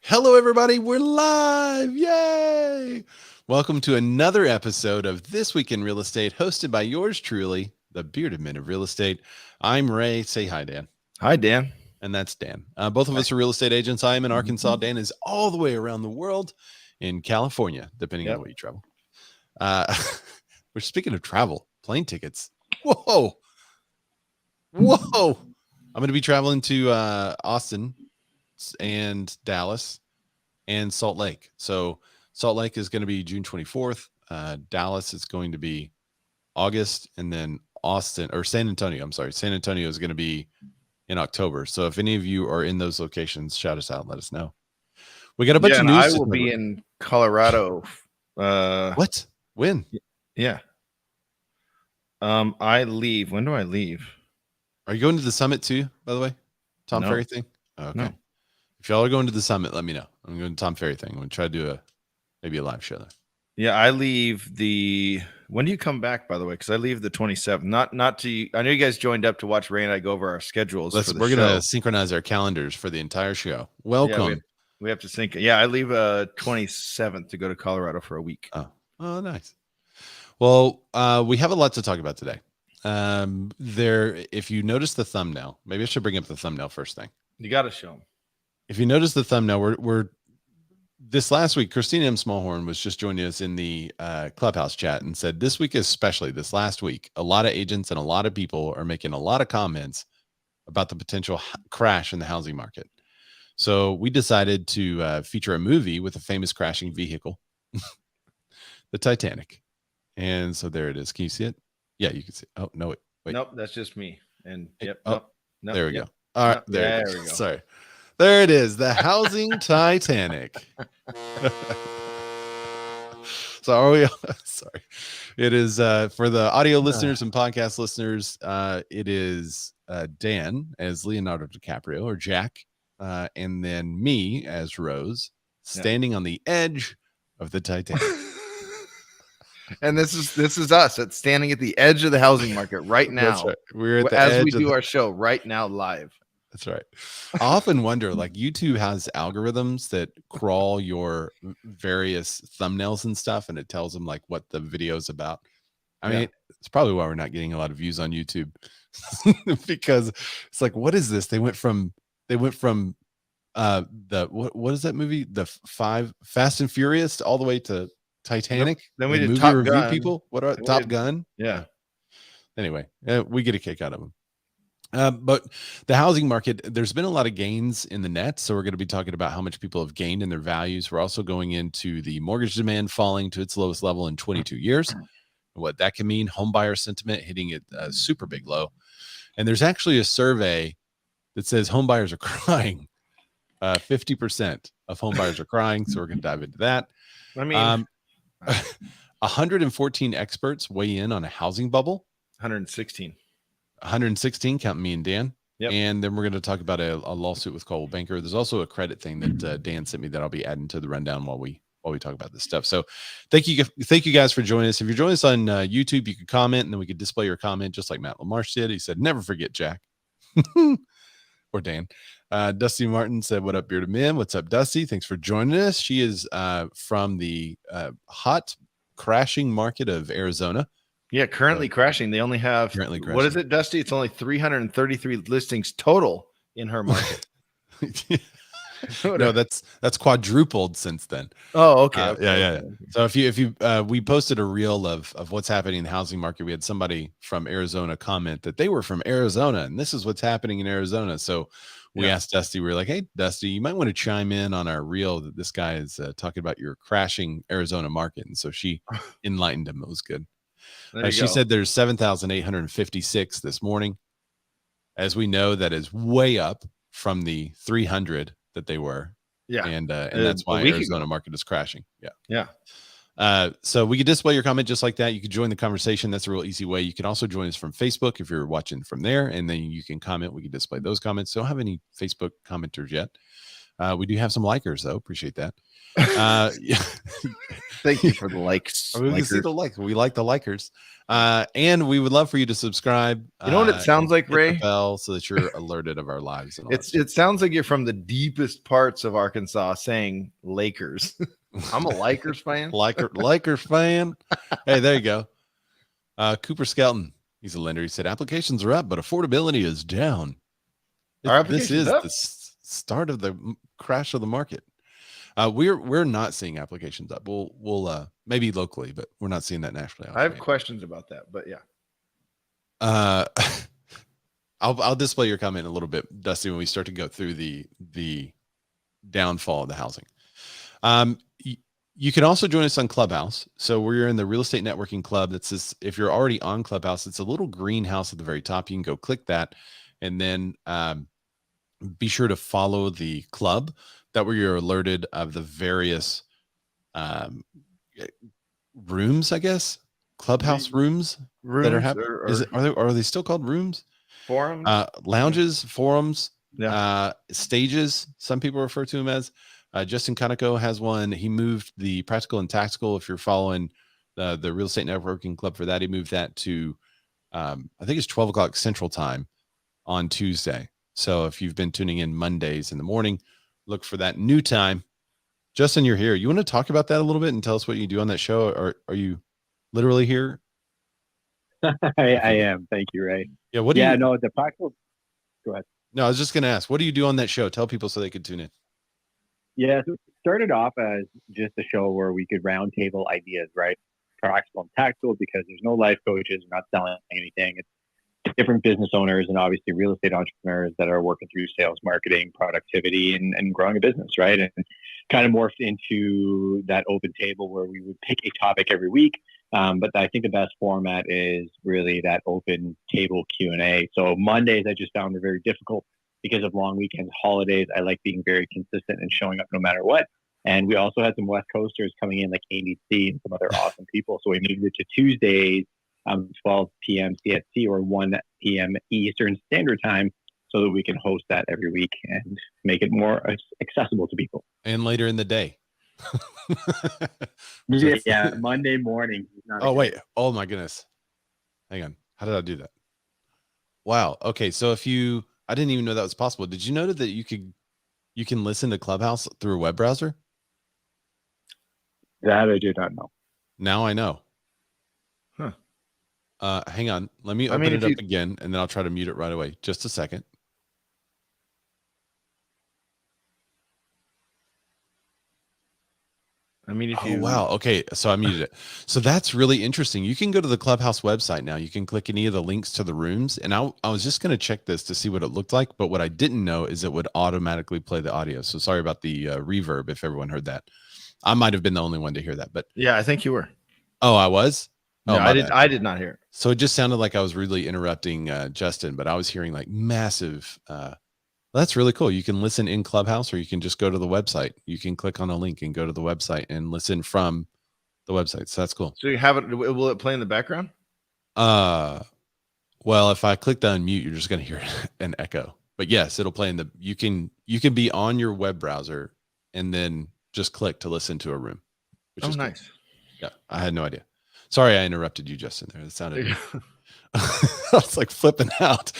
Hello, everybody. We're live. Yay. Welcome to another episode of This Week in Real Estate, hosted by yours truly, the Bearded Men of Real Estate. I'm Ray. Say hi, Dan. Hi, Dan. And that's Dan. Both of us are real estate agents. I am in Arkansas. Dan is all the way around the world in California, depending on the way you travel. We're speaking of travel, plane tickets. Whoa. I'm going to be traveling to Austin and Dallas and Salt Lake. So Salt Lake is going to be June 24th. Dallas is going to be August, and then San Antonio is going to be in October. So if any of you are in those locations, shout us out. Let us know. We got a bunch of news. I will be in Colorado. What? When? Yeah. I leave. When do I leave? Are you going to the summit too, by the way? Tom Ferry thing? Oh, okay. No. If y'all are going to the summit, let me know. I'm going to Tom Ferry thing. I'm going to try to do maybe a live show there. Yeah, I leave when do you come back, by the way? Because I leave the 27th. Not to. I know you guys joined up to watch Ray and I go over our schedules. We're going to synchronize our calendars for the entire show. Welcome. Yeah, we have to sync. Yeah, I leave 27th to go to Colorado for a week. Oh, nice. Well, we have a lot to talk about today. If you notice the thumbnail, maybe I should bring up the thumbnail first thing. You got to show them. If you notice the thumbnail, we're this last week, Christina M. Smallhorn was just joining us in the Clubhouse chat and said this week, especially this last week, a lot of agents and a lot of people are making a lot of comments about the potential crash in the housing market. So we decided to feature a movie with a famous crashing vehicle, the Titanic. And so there it is. Can you see it? Yeah, you can see it. Oh, no, wait. Nope, that's just me. And yep. Oh, nope, there we go. All right, there we go. Sorry. There it is, the housing Titanic. So are we? Sorry. It is for the audio listeners and podcast listeners. It is Dan as Leonardo DiCaprio or Jack, and then me as Rose, standing on the edge of the Titanic. And this is us at standing at the edge of the housing market right now. That's right. We're at the as edge we do our show right now live. That's right. I often wonder, like YouTube has algorithms that crawl your various thumbnails and stuff, and it tells them like what the video's about. I mean, it's probably why we're not getting a lot of views on YouTube because it's like, what is this? They went from what is that movie? The Fast and Furious all the way to Titanic. Then we did Top Gun. People. What are Top Gun? Yeah. Anyway, we get a kick out of them. But the housing market, there's been a lot of gains in the net. So we're going to be talking about how much people have gained in their values. We're also going into the mortgage demand falling to its lowest level in 22 years. What that can mean, home buyer sentiment hitting it a super big low. And there's actually a survey that says home buyers are crying. 50% of home buyers are crying. So we're going to dive into that. I mean, 114 experts weigh in on a housing bubble. 116, counting me and Dan. Yep. And then we're going to talk about a lawsuit with Coldwell Banker. There's also a credit thing that Dan sent me that I'll be adding to the rundown while we talk about this stuff. So thank you guys for joining us. If you're joining us on YouTube, you can comment and then we could display your comment just like Matt LaMarche did. He said, never forget Jack. Or Dan. Dusty Martin said, what up, Bearded Men? What's up, Dusty? Thanks for joining us. She is from the hot crashing market of Arizona. Yeah, currently crashing. They only have what is it, Dusty? It's only 333 listings total in her market. No, that's quadrupled since then. Oh, okay. Yeah. So if you we posted a reel of what's happening in the housing market. We had somebody from Arizona comment that they were from Arizona and this is what's happening in Arizona. So we asked Dusty, we were like, hey, Dusty, you might want to chime in on our reel that this guy is talking about your crashing Arizona market. And so she enlightened him. It was good. She said there's 7,856 this morning. As we know, that is way up from the 300 that they were. Yeah. And that's why Arizona market is crashing. Yeah. So we could display your comment just like that. You could join the conversation. That's a real easy way. You can also join us from Facebook if you're watching from there, and then you can comment. We can display those comments. Don't have any Facebook commenters yet. We do have some likers though. Appreciate that. Thank you for the likes. We can see the likes. We like the likers. And we would love for you to subscribe. You know what it sounds like, hit Ray? the bell so that you're alerted of our lives. And all It sounds like you're from the deepest parts of Arkansas saying Lakers. I'm a Lakers fan. Lakers fan. Hey, there you go. Cooper Skelton. He's a lender. He said applications are up, but affordability is down. This is the start of the crash of the market. We're not seeing applications up. We'll maybe locally, but we're not seeing that nationally. I have questions about that, but yeah. I'll display your comment in a little bit, Dusty, when we start to go through the downfall of the housing. You can also join us on Clubhouse. So we're in the Real Estate Networking Club. That's this. If you're already on Clubhouse, it's a little greenhouse at the very top. You can go click that, and then be sure to follow the club. That way you're alerted of the various rooms, I guess, Clubhouse rooms that are happening. Are they still called rooms? Forums, lounges, forums, stages. Some people refer to them as. Justin Conoco has one. He moved the Practical and Tactical. If you're following the Real Estate Networking Club for that, he moved that to I think it's 12 o'clock Central Time on Tuesday. So if you've been tuning in Mondays in the morning, look for that new time. Justin, you're here. You want to talk about that a little bit and tell us what you do on that show? Or are you literally here? I am. Thank you, Ray. Yeah. No, the Practical. Go ahead. No, I was just going to ask, what do you do on that show? Tell people so they could tune in. Yeah, so it started off as just a show where we could roundtable ideas, right? Practical and tactical, because there's no life coaches. We're not selling anything. It's different business owners and obviously real estate entrepreneurs that are working through sales, marketing, productivity, and growing a business, right? And kind of morphed into that open table where we would pick a topic every week. But I think the best format is really that open table Q&A. So Mondays, I just found it very difficult because of long weekends, holidays. I like being very consistent and showing up no matter what. And we also had some West Coasters coming in like ABC and some other awesome people. So we moved it to Tuesdays, 12 p.m. CST or 1 p.m. Eastern Standard Time, so that we can host that every week and make it more accessible to people. And later in the day. Yeah, Monday morning. Wait. Oh my goodness. Hang on. How did I do that? Wow. Okay. So I didn't even know that was possible. Did you know that you can listen to Clubhouse through a web browser? That I do not know. Now I know. Huh. Hang on. Let me open it up again, and then I'll try to mute it right away. Just a second. Wow. Okay. So I muted it. So that's really interesting. You can go to the Clubhouse website now. You can click any of the links to the rooms. And I was just going to check this to see what it looked like. But what I didn't know is it would automatically play the audio. So sorry about the reverb if everyone heard that. I might have been the only one to hear that. But yeah, I think you were. Oh, I was? Oh, no, I did not hear it. So it just sounded like I was really interrupting Justin, but I was hearing like massive that's really cool. You can listen in Clubhouse, or you can just go to the website. You can click on a link and go to the website and listen from the website. So that's cool. So you have it. Will it play in the background? Well, if I click on mute, you're just going to hear an echo. But yes, it'll play in the. You can be on your web browser and then just click to listen to a room. Which is nice. Cool. Yeah, I had no idea. Sorry, I interrupted you, Justin. There, it sounded. I was like flipping out.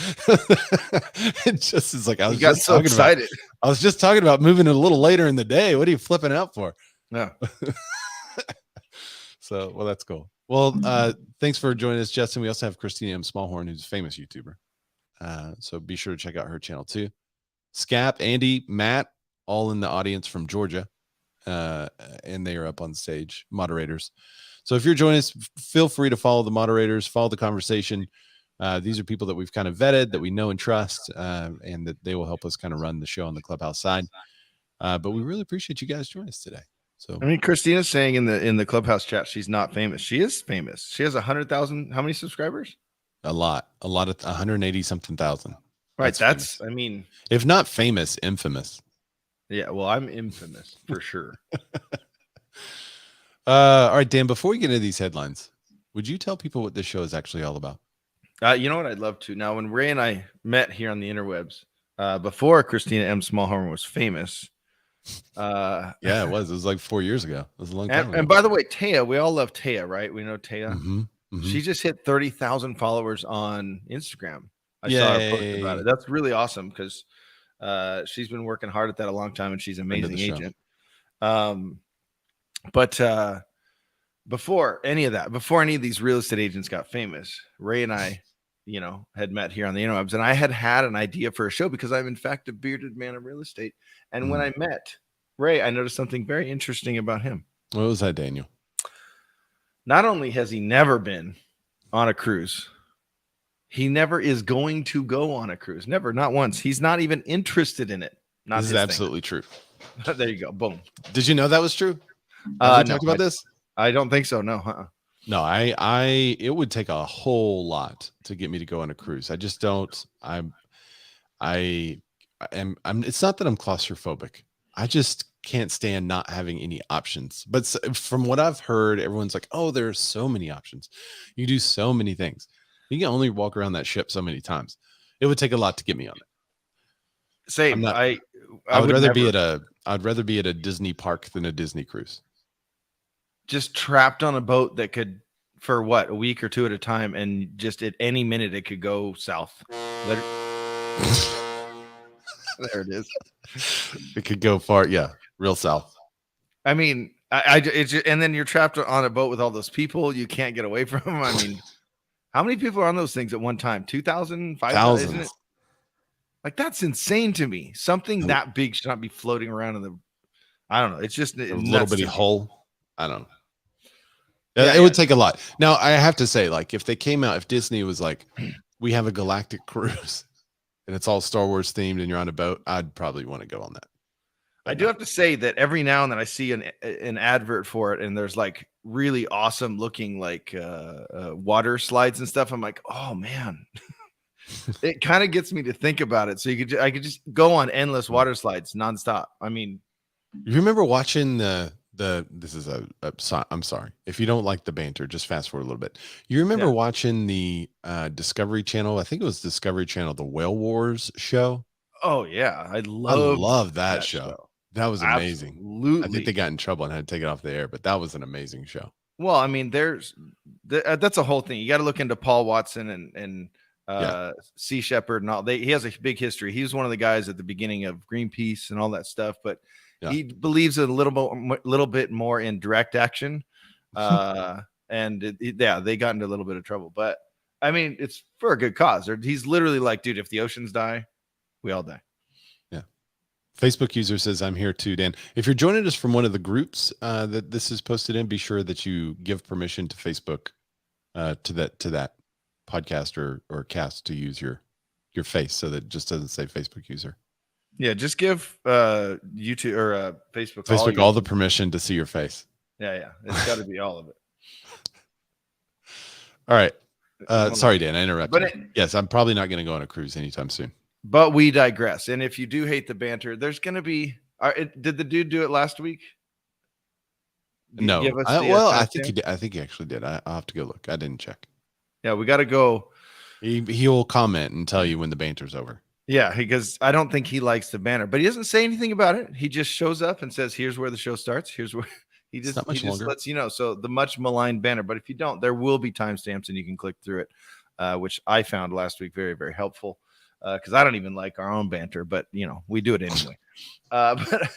It just is like I was got so excited. I was just talking about moving it a little later in the day. What are you flipping out for? No. So, well, that's cool. Well, thanks for joining us, Justin. We also have Christina M. Smallhorn, who's a famous YouTuber. So be sure to check out her channel too. Scap, Andy, Matt, all in the audience from Georgia. And they are up on stage, moderators. So if you're joining us, feel free to follow the moderators, follow the conversation. These are people that we've kind of vetted, that we know and trust, and that they will help us kind of run the show on the Clubhouse side. But we really appreciate you guys joining us today. So I mean, Christina's saying in the Clubhouse chat she's not famous. She is famous. She has 100,000. How many subscribers? A lot of 180 something thousand. Right. That's I mean, if not famous, infamous. Yeah. Well, I'm infamous for sure. All right, Dan, before we get into these headlines, would you tell people what this show is actually all about? You know what? I'd love to. Now, when Ray and I met here on the interwebs, before Christina M. Smallhorn was famous, Yeah, it was. It was like 4 years ago. It was a long time ago. And by the way, Taya, we all love Taya, right? We know Taya. Mm-hmm. She just hit 30,000 followers on Instagram. I saw her post about it. That's really awesome because she's been working hard at that a long time, and she's an amazing agent. But before any of these real estate agents got famous, Ray and I, had met here on the interwebs, and I had an idea for a show because I'm in fact a bearded man of real estate. And when I met Ray, I noticed something very interesting about him. What was that, Daniel? Not only has he never been on a cruise, he never is going to go on a cruise. Never, not once. He's not even interested in it. This is absolutely true. There you go. Boom. Did you know that was true? Have we talked about this? I don't think so. No. No, it would take a whole lot to get me to go on a cruise. I just don't. I'm. It's not that I'm claustrophobic. I just can't stand not having any options. But from what I've heard, everyone's like, "Oh, there's so many options. You do so many things. You can only walk around that ship so many times. It would take a lot to get me on it." Same. I would rather be at I'd rather be at a Disney park than a Disney cruise. Just trapped on a boat that could, for what, a week or two at a time, and just at any minute it could go south. There it is. It could go far, yeah, real south. I mean, and then you're trapped on a boat with all those people you can't get away from. I mean, how many people are on those things at one time? 2,000, 5,000? Like, that's insane to me. Something that big should not be floating around in the, I don't know. It's just a little bitty hole. I don't know. It would take a lot. Now, I have to say, like, if Disney was like, we have a galactic cruise and it's all Star Wars themed and you're on a boat, I'd probably want to go on that. But I do have to say that every now and then I see an advert for it, and there's like really awesome looking like water slides and stuff. I'm like, oh man, it kind of gets me to think about it. So I could just go on endless water slides nonstop. I mean, you remember watching I'm sorry if you don't like the banter, just fast forward a little bit. You remember watching the Discovery Channel? I think it was Discovery Channel, the Whale Wars show. Oh yeah, I love that show. That was amazing. Absolutely. I think they got in trouble and had to take it off the air, but that was an amazing show. Well, I mean, that's a whole thing. You got to look into Paul Watson and Sea Shepherd and all. He has a big history. He was one of the guys at the beginning of Greenpeace and all that stuff, but he believes a little bit more in direct action. And they got into a little bit of trouble, but I mean, it's for a good cause. He's literally like, dude, if the oceans die, we all die. Yeah. Facebook user says, I'm here too, Dan. If you're joining us from one of the groups that this is posted in, be sure that you give permission to Facebook to that podcast or cast to use your face so that it just doesn't say Facebook user. Yeah, just give YouTube or Facebook all the permission to see your face. Yeah. It's got to be all of it. All right. Sorry, Dan, I interrupted. Yes, I'm probably not going to go on a cruise anytime soon. But we digress. And if you do hate the banter, there's going to be. Did the dude do it last week? No. I think he did. I think he actually did. I'll have to go look. I didn't check. Yeah, we got to go. He will comment and tell you when the banter's over. Yeah, because I don't think he likes the banter, but he doesn't say anything about it. He just shows up and says, "Here's where the show starts. Here's where." He just lets you know. So the much maligned banner. But if you don't, there will be timestamps and you can click through it, which I found last week very, very helpful. Because I don't even like our own banter, but we do it anyway. But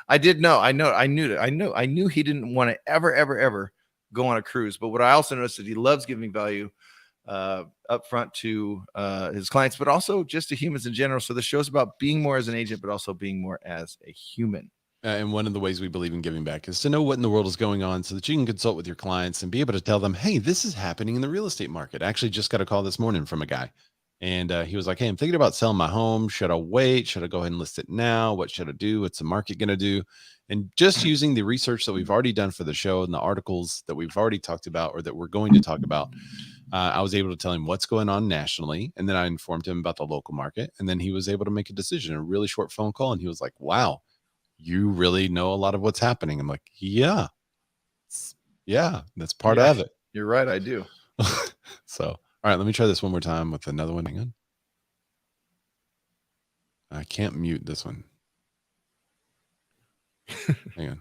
I did know. I knew he didn't want to ever go on a cruise. But what I also noticed is he loves giving value up front to his clients, but also just to humans in general. So the show's about being more as an agent, but also being more as a human. And one of the ways we believe in giving back is to know what in the world is going on so that you can consult with your clients and be able to tell them, hey, this is happening in the real estate market. I actually just got a call this morning from a guy. And he was like, hey, I'm thinking about selling my home. Should I wait? Should I go ahead and list it now? What should I do? What's the market going to do? And just using the research that we've already done for the show and the articles that we've already talked about or that we're going to talk about, I was able to tell him what's going on nationally. And then I informed him about the local market. And then he was able to make a decision, a really short phone call. And he was like, wow, you really know a lot of what's happening. I'm like, yeah, that's part of it. You're right. I do. So, all right, let me try this one more time with another one. Hang on. I can't mute this one. Hang on.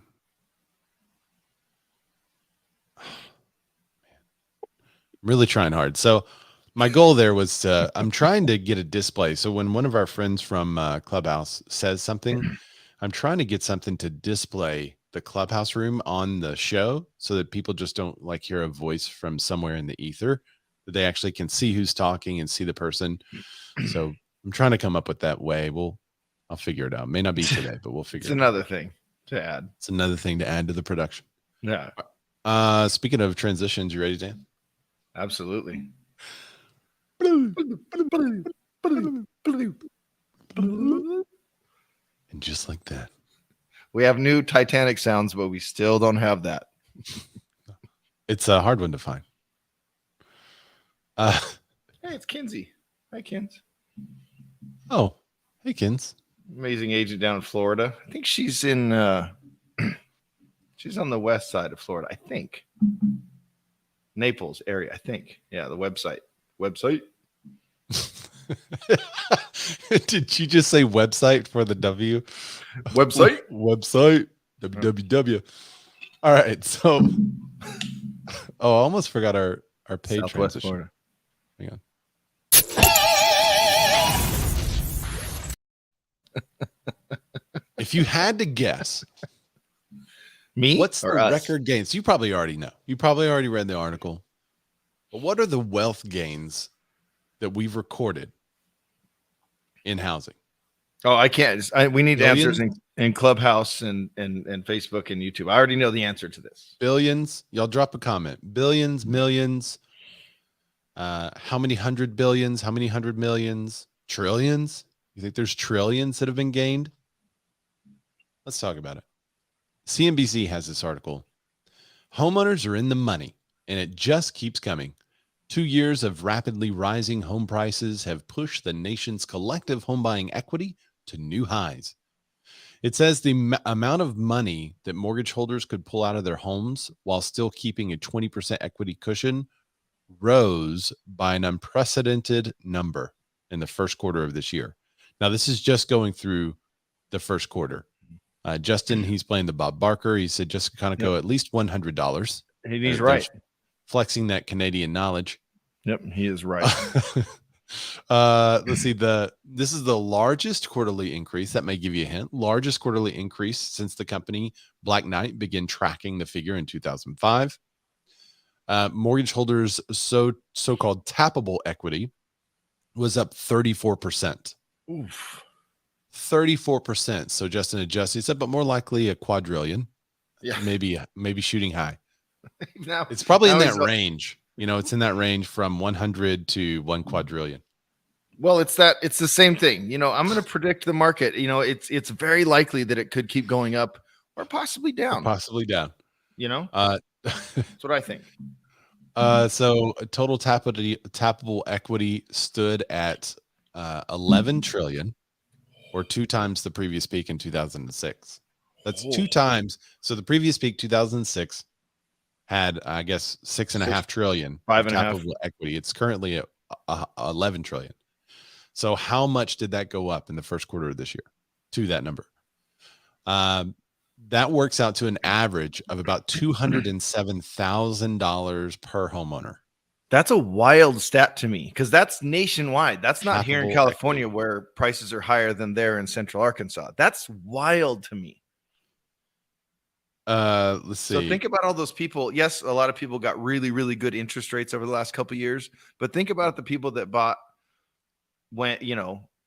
Really trying hard. So my goal there was I'm trying to get a display. So when one of our friends from Clubhouse says something, I'm trying to get something to display the Clubhouse room on the show so that people just don't like hear a voice from somewhere in the ether, that they actually can see who's talking and see the person. So I'm trying to come up with that way. I'll figure it out. May not be today, but we'll figure it's it another out. thing to add. It's another thing to add to the production. Yeah. Speaking of transitions, you ready, Dan? Absolutely. And just like that, we have new Titanic sounds, but we still don't have that. It's a hard one to find. Hey, it's Kinsey. Hi, Kins. Oh, hey, Kins. Amazing agent down in Florida. I think she's in she's on the west side of Florida, I think. Naples area, I think. Yeah, the website. Did you just say website for the W? Website? Website. www. All right. So, I almost forgot our paid Southwest transition. Florida. Hang on. If you had to guess, me, what's the us? record gains? You probably already know. You probably already read the article. But what are the wealth gains that we've recorded in housing? Oh, I can't. We need Billions? answers in Clubhouse and Facebook and YouTube. I already know the answer to this. Billions. Y'all drop a comment. Billions, millions. How many hundred billions? How many hundred millions? Trillions? You think there's trillions that have been gained? Let's talk about it. CNBC has this article. Homeowners are in the money, and it just keeps coming. 2 years of rapidly rising home prices have pushed the nation's collective home buying equity to new highs. It says the amount of money that mortgage holders could pull out of their homes while still keeping a 20% equity cushion rose by an unprecedented number in the first quarter of this year. Now, this is just going through the first quarter. Justin, he's playing the Bob Barker. He said just kind of go at least $100. He's right. Flexing that Canadian knowledge. Yep, he is right. Let's see. This is the largest quarterly increase. That may give you a hint. Largest quarterly increase since the company Black Knight began tracking the figure in 2005. Mortgage holders' so-called tappable equity was up 34%. Oof. 34%. So Justin adjusted. He said, but more likely a quadrillion. Yeah, maybe shooting high. now, it's probably in that range. You know, it's in that range from 100 to 1 quadrillion. Well, it's the same thing. You know, I'm going to predict the market. You know, it's very likely that it could keep going up or possibly down. You know, that's what I think. So total tappable equity stood at 11 trillion, or 2 times the previous peak in 2006. That's 2 times. So the previous peak, 2006, had, I guess, 6.5 trillion tappable equity. It's currently at 11 trillion. So how much did that go up in the first quarter of this year to that number? That works out to an average of about $207,000 per homeowner. That's a wild stat to me because that's nationwide. That's not here in California equity, where prices are higher than there in Central Arkansas. That's wild to me. Let's see. So think about all those people. Yes, a lot of people got really, really good interest rates over the last couple of years, but think about the people that bought when,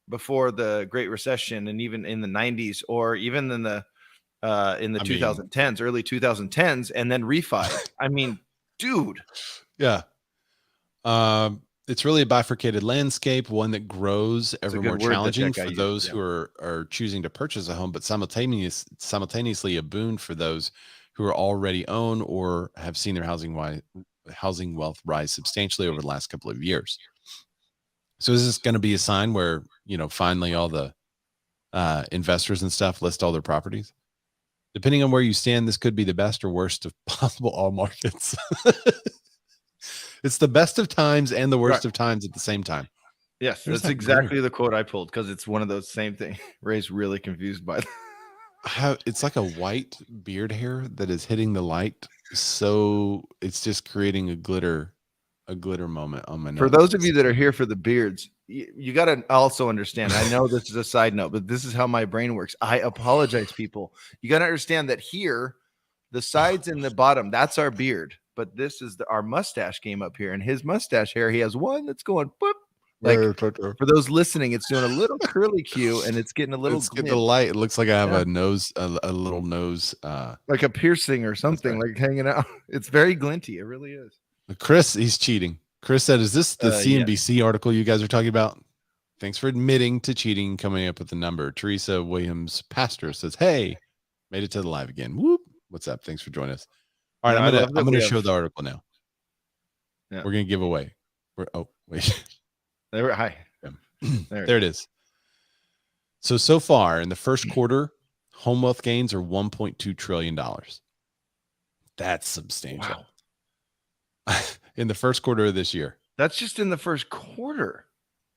before the Great Recession and even in the 90s or even in the 2010s, early 2010s, and then refi. I mean, dude. Yeah. It's really a bifurcated landscape, one that grows ever more challenging for those who are choosing to purchase a home, but simultaneously a boon for those who are already own or have seen their housing wealth rise substantially over the last couple of years. So is this going to be a sign where, finally all the investors and stuff list all their properties? Depending on where you stand, this could be the best or worst of possible all markets. It's the best of times and the worst of times at the same time. Yes, that's exactly the quote I pulled because it's one of those same things. Ray's really confused by that. it's like a white beard hair that is hitting the light. So it's just creating a glitter moment on my nose. For those of you that are here for the beards, you got to also understand. I know this is a side note, but this is how my brain works. I apologize, people. You got to understand that here, the sides and the bottom, that's our beard. But this is our mustache game up here. And his mustache hair, he has one that's going boop. Like for those listening, it's doing a little curly Q and it's getting a little get the light. It looks like I have a nose, a little nose, like a piercing or something, like hanging out. It's very glinty. It really is. Chris, he's cheating. Chris said, "Is this the CNBC article you guys are talking about?" Thanks for admitting to cheating, coming up with the number. Teresa Williams Pastor says, "Hey, made it to the live again. Whoop! What's up? Thanks for joining us." All right, I'm gonna show the article now. Yeah. We're gonna give away. Oh wait. Hi. There it is. So far in the first quarter, home wealth gains are $1.2 trillion. That's substantial. Wow. In the first quarter of this year. That's just in the first quarter.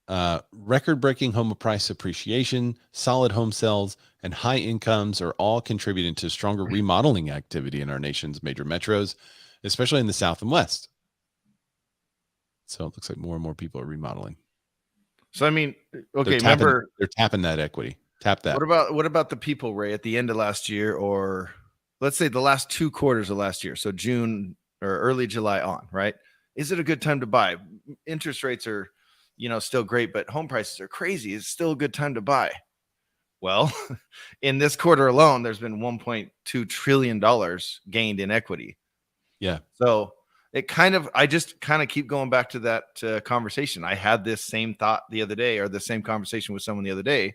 Record-breaking home price appreciation, solid home sales, and high incomes are all contributing to stronger remodeling activity in our nation's major metros, especially in the South and West. So it looks like more and more people are remodeling. So I mean, okay, they're tapping that equity. Tap that. What about the people, Ray, at the end of last year, or let's say the last 2 quarters of last year, so June or early July on, right? Is it a good time to buy? Interest rates are, still great, but home prices are crazy. It's still a good time to buy. Well, in this quarter alone, there's been $1.2 trillion gained in equity. Yeah. So I just kind of keep going back to that conversation. I had this same thought the other day, or the same conversation with someone the other day.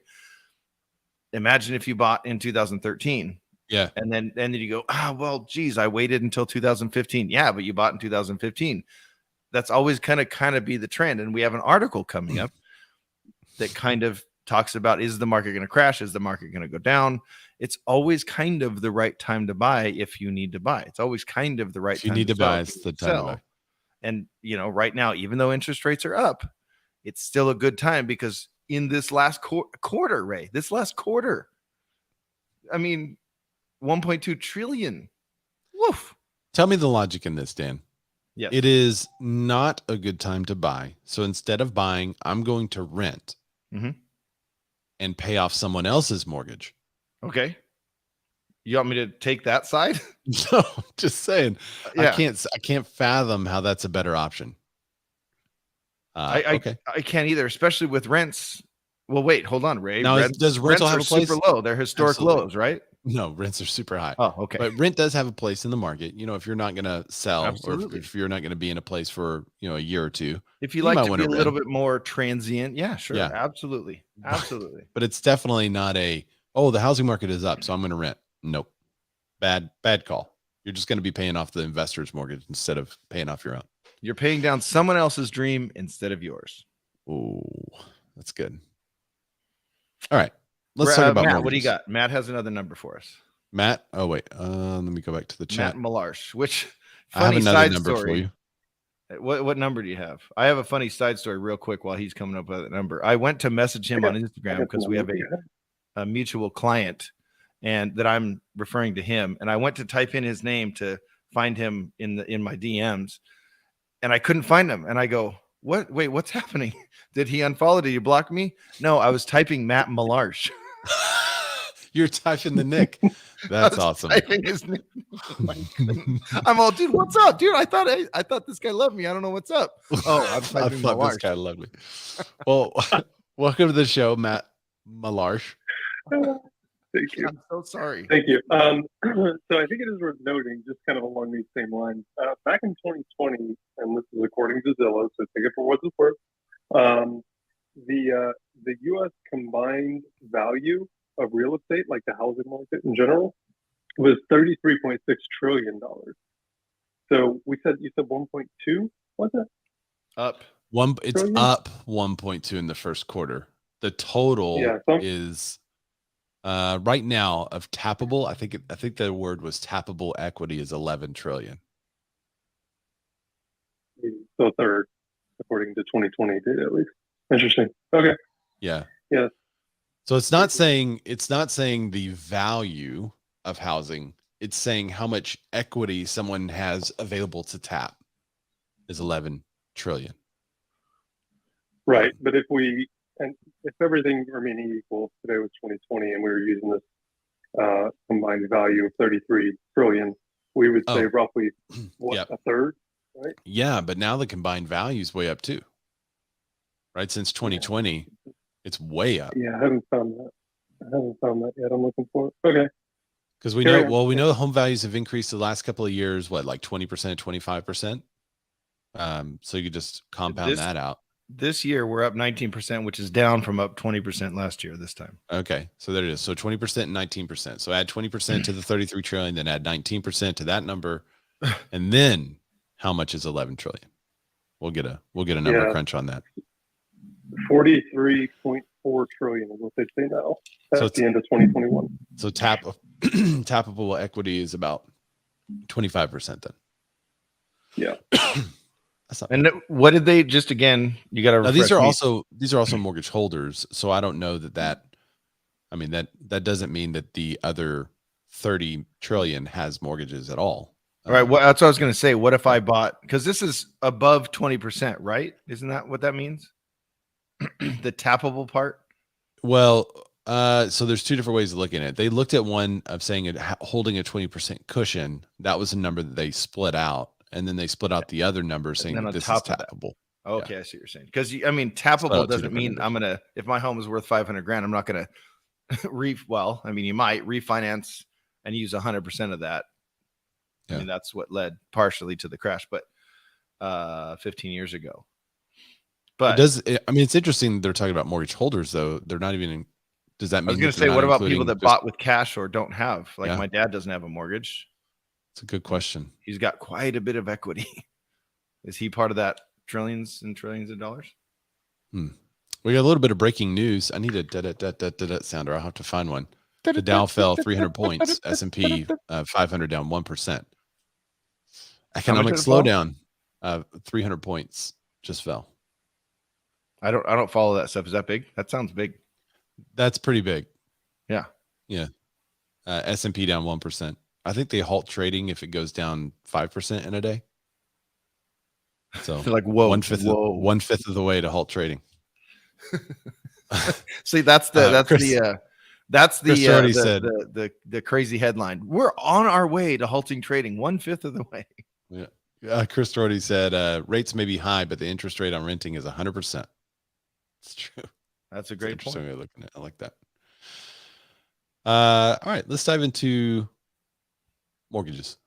Imagine if you bought in 2013. Yeah. And then you go, well, geez, I waited until 2015. Yeah, but you bought in 2015. That's always kind of be the trend. And we have an article coming up that kind of talks about, is the market going to crash? Is the market going to go down? It's always kind of the right time to buy if you need to buy. It's always kind of the right time you need to buy. It's the time to buy. And, right now, even though interest rates are up, it's still a good time because in this last quarter, Ray, I mean, 1.2 trillion. Woof. Tell me the logic in this, Dan. Yes. It is not a good time to buy. So instead of buying, I'm going to rent and pay off someone else's mortgage. Okay. You want me to take that side? No, just saying. Yeah. I can't fathom how that's a better option. Okay. I can't either, especially with rents. Well, wait, hold on, Ray. Now, does rental have a place? Super low. They're historic lows, right? No, rents are super high. Oh, okay. But rent does have a place in the market. If you're not going to sell, Absolutely. or if you're not going to be in a place for, a year or two. If you like to be a little bit more transient, yeah, sure. Yeah. Absolutely. But it's definitely not the housing market is up, so I'm going to rent. Nope. Bad call. You're just going to be paying off the investor's mortgage instead of paying off your own. You're paying down someone else's dream instead of yours. Oh, that's good. All right. Let's talk about Matt. mortgages. What do you got? Matt has another number for us. Matt. Oh, wait. Let me go back to the chat. Matt Malarsh, which funny side number story. For you. What number do you have? I have a funny side story real quick while he's coming up with that number. I went to message him on Instagram because we have a mutual client and that I'm referring to him. And I went to type in his name to find him in my DMs and I couldn't find him. And I go, what? Wait, what's happening? Did he unfollow? Did you block me? No, I was typing Matt Malarsh. You're typing the nick. That's awesome. Typing his nick. I'm all, dude, what's up, dude? I thought this guy loved me. I don't know what's up. Oh, I'm typing I thought this guy loved me. Well, welcome to the show, Matt Malarsh. Thank you. I'm so sorry. Thank you. So I think it is worth noting, just kind of along these same lines, back in 2020, and this is according to Zillow, so take it for what it's worth, the U.S. combined value of real estate, like the housing market in general, was $33.6 trillion. So you said 1.2, was it? It's up 1.2 in the first quarter. The total is right now of tappable. I think the word was tappable equity is 11 trillion. So third, according to 2020 data, at least. Interesting. Okay. Yeah. Yes. So it's not saying the value of housing. It's saying how much equity someone has available to tap is 11 trillion. Right. But if everything remaining equal, today was 2020, and we were using this combined value of 33 trillion, we would say roughly a third, right? Yeah, but now the combined value is way up too. Right? Since 2020, it's way up. Yeah, I haven't found that yet. I'm looking for it. Okay. Because we know the home values have increased the last couple of years, like 20%, 25%. So you could just compound that out. This year we're up 19%, which is down from up 20% last year this time. Okay, so there it is. So 20% and 19%. So add 20% to the 33 trillion, then add 19% to that number, and then how much is 11 trillion? We'll get a number crunch on that. 43.4 trillion is what they say now at the end of 2021. So tappable equity is about 25% then. Yeah. And what did they just again? You got to. These are also mortgage holders. So I don't know that doesn't mean that the other 30 trillion has mortgages at all. All right. Well, that's what I was going to say. What if I bought, because this is above 20%, right? Isn't that what that means? The tappable part. Well, so there's two different ways of looking at it. They looked at one of saying it holding a 20% cushion. That was a number that they split out. And then they split out the other number saying that this is tappable. Okay, I see what you're saying. Because tappable doesn't mean numbers. If my home is worth 500 grand, I'm not gonna you might refinance and use 100% of that. Yeah. I mean, that's what led partially to the crash, but 15 years ago. But it's interesting they're talking about mortgage holders though. They're not even. Does that mean? I was gonna say, what about people that bought with cash or don't have? My dad doesn't have a mortgage. It's a good question. He's got quite a bit of equity. Is he part of that trillions and trillions of dollars? We got a little bit of breaking news. I need a sounder. I'll have to find one. The Dow fell 300 points. S&P 500 down 1%. Economic slowdown. 300 points just fell. I don't follow that stuff. Is that big? That sounds big. That's pretty big. Yeah. Yeah. S&P down 1%. I think they halt trading if it goes down 5% in a day. So like, whoa, one fifth of the way to halt trading. See, that's the crazy headline. We're on our way to halting trading 1/5 of the way. Yeah. Chris Doherty said rates may be high, but the interest rate on renting is 100%. It's true. That's a great point. Way of looking at it. I like that. All right, let's dive into mortgages.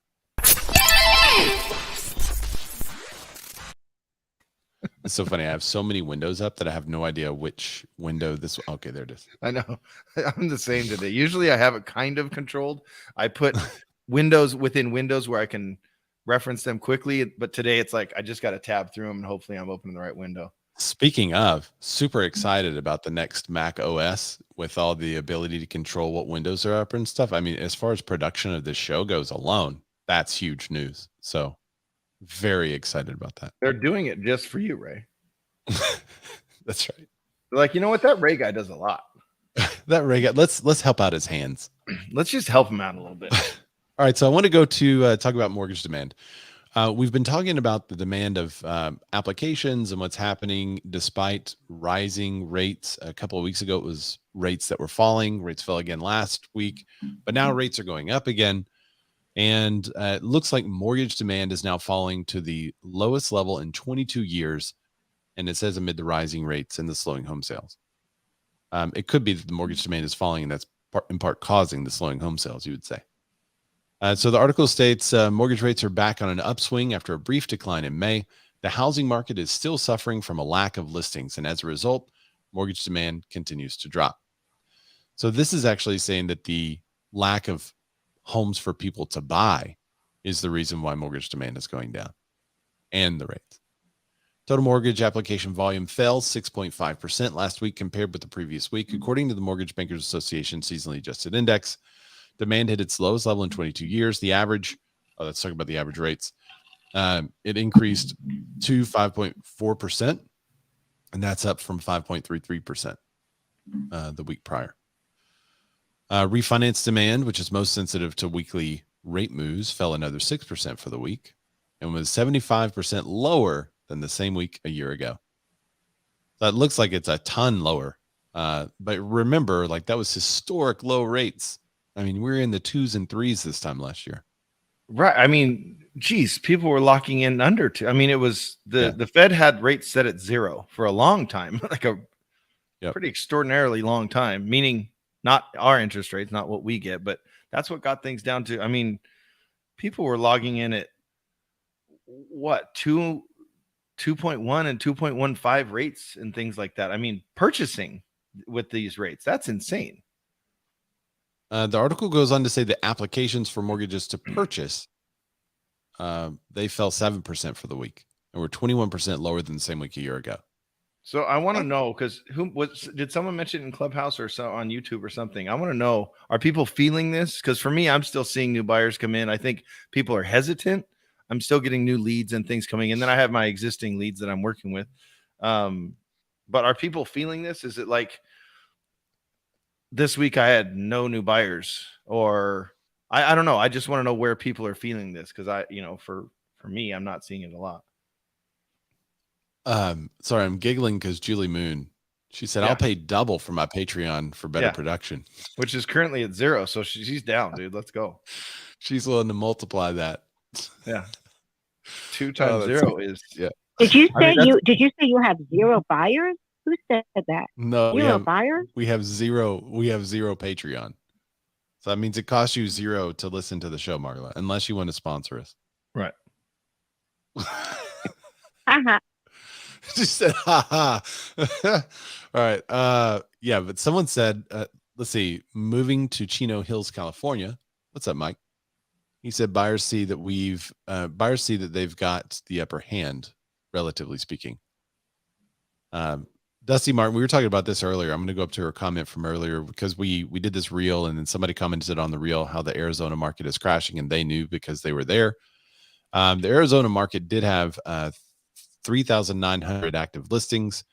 It's so funny. I have so many windows up that I have no idea which window this. Okay, there it is. I know. I'm the same today. Usually I have it kind of controlled. I put windows within windows where I can reference them quickly. But today it's like I just got to tab through them and hopefully I'm opening the right window. Speaking of, super excited about the next Mac OS with all the ability to control what windows are up and stuff. I mean, as far as production of this show goes alone, that's huge news. So very excited about that. They're doing it just for you, Ray. That's right. They're like, you know what? That Ray guy does a lot. That Ray guy, let's help out his hands. Let's just help him out a little bit. All right. So I want to go to talk about mortgage demand. We've been talking about the demand of applications and what's happening despite rising rates. A couple of weeks ago, it was rates that were falling. Rates fell again last week, but now rates are going up again. And it looks like mortgage demand is now falling to the lowest level in 22 years. And it says amid the rising rates and the slowing home sales. It could be that the mortgage demand is falling, and that's in part causing the slowing home sales, you would say. So the article states mortgage rates are back on an upswing after a brief decline in May. The housing market is still suffering from a lack of listings, and as a result, mortgage demand continues to drop. So this is actually saying that the lack of homes for people to buy is the reason why mortgage demand is going down, and the rates. Total mortgage application volume fell 6.5% last week compared with the previous week, according to the Mortgage Bankers Association seasonally adjusted index. Demand hit its lowest level in 22 years. The average, let's talk about the average rates. It increased to 5.4%, and that's up from 5.33%. the week prior. Refinance demand, which is most sensitive to weekly rate moves, fell another 6% for the week and was 75% lower than the same week a year ago. So it looks like it's a ton lower. But remember, like that was historic low rates. I mean, we were in the 2s and 3s this time last year. Right. I mean, geez, people were locking in under 2. I mean, it was the Fed had rates set at 0 for a long time, like a pretty extraordinarily long time, meaning not our interest rates, not what we get, but that's what got things down to. I mean, people were logging in at what, 2.1 and 2.15 rates and things like that. I mean, purchasing with these rates, that's insane. The article goes on to say that applications for mortgages to purchase, they fell 7% for the week and were 21% lower than the same week a year ago. So I want to know, because did someone mention it in Clubhouse or so on YouTube or something? I want to know, are people feeling this? Because for me, I'm still seeing new buyers come in. I think people are hesitant. I'm still getting new leads and things coming in. Then I have my existing leads that I'm working with. But are people feeling this? Is it like this week I had no new buyers, or I don't know. I just want to know where people are feeling this, because for me, I'm not seeing it a lot. Sorry, I'm giggling because Julie Moon, she said, I'll pay double for my Patreon for better production, which is currently at 0. So she's down, dude. Let's go. She's willing to multiply that. Yeah. 2 times 0 is. Yeah. Did you say you have 0 buyers? Who said that? No, 0 buyers? We have zero Patreon. So that means it costs you 0 to listen to the show, Marla, unless you want to sponsor us. Right. She said, ha ha. All right. But someone said, let's see, moving to Chino Hills, California. What's up, Mike? He said buyers see that they've got the upper hand, relatively speaking. Dusty Martin, we were talking about this earlier. I'm going to go up to her comment from earlier, because we did this reel, and then somebody commented on the reel how the Arizona market is crashing, and they knew because they were there. The Arizona market did have 3,900 active listings.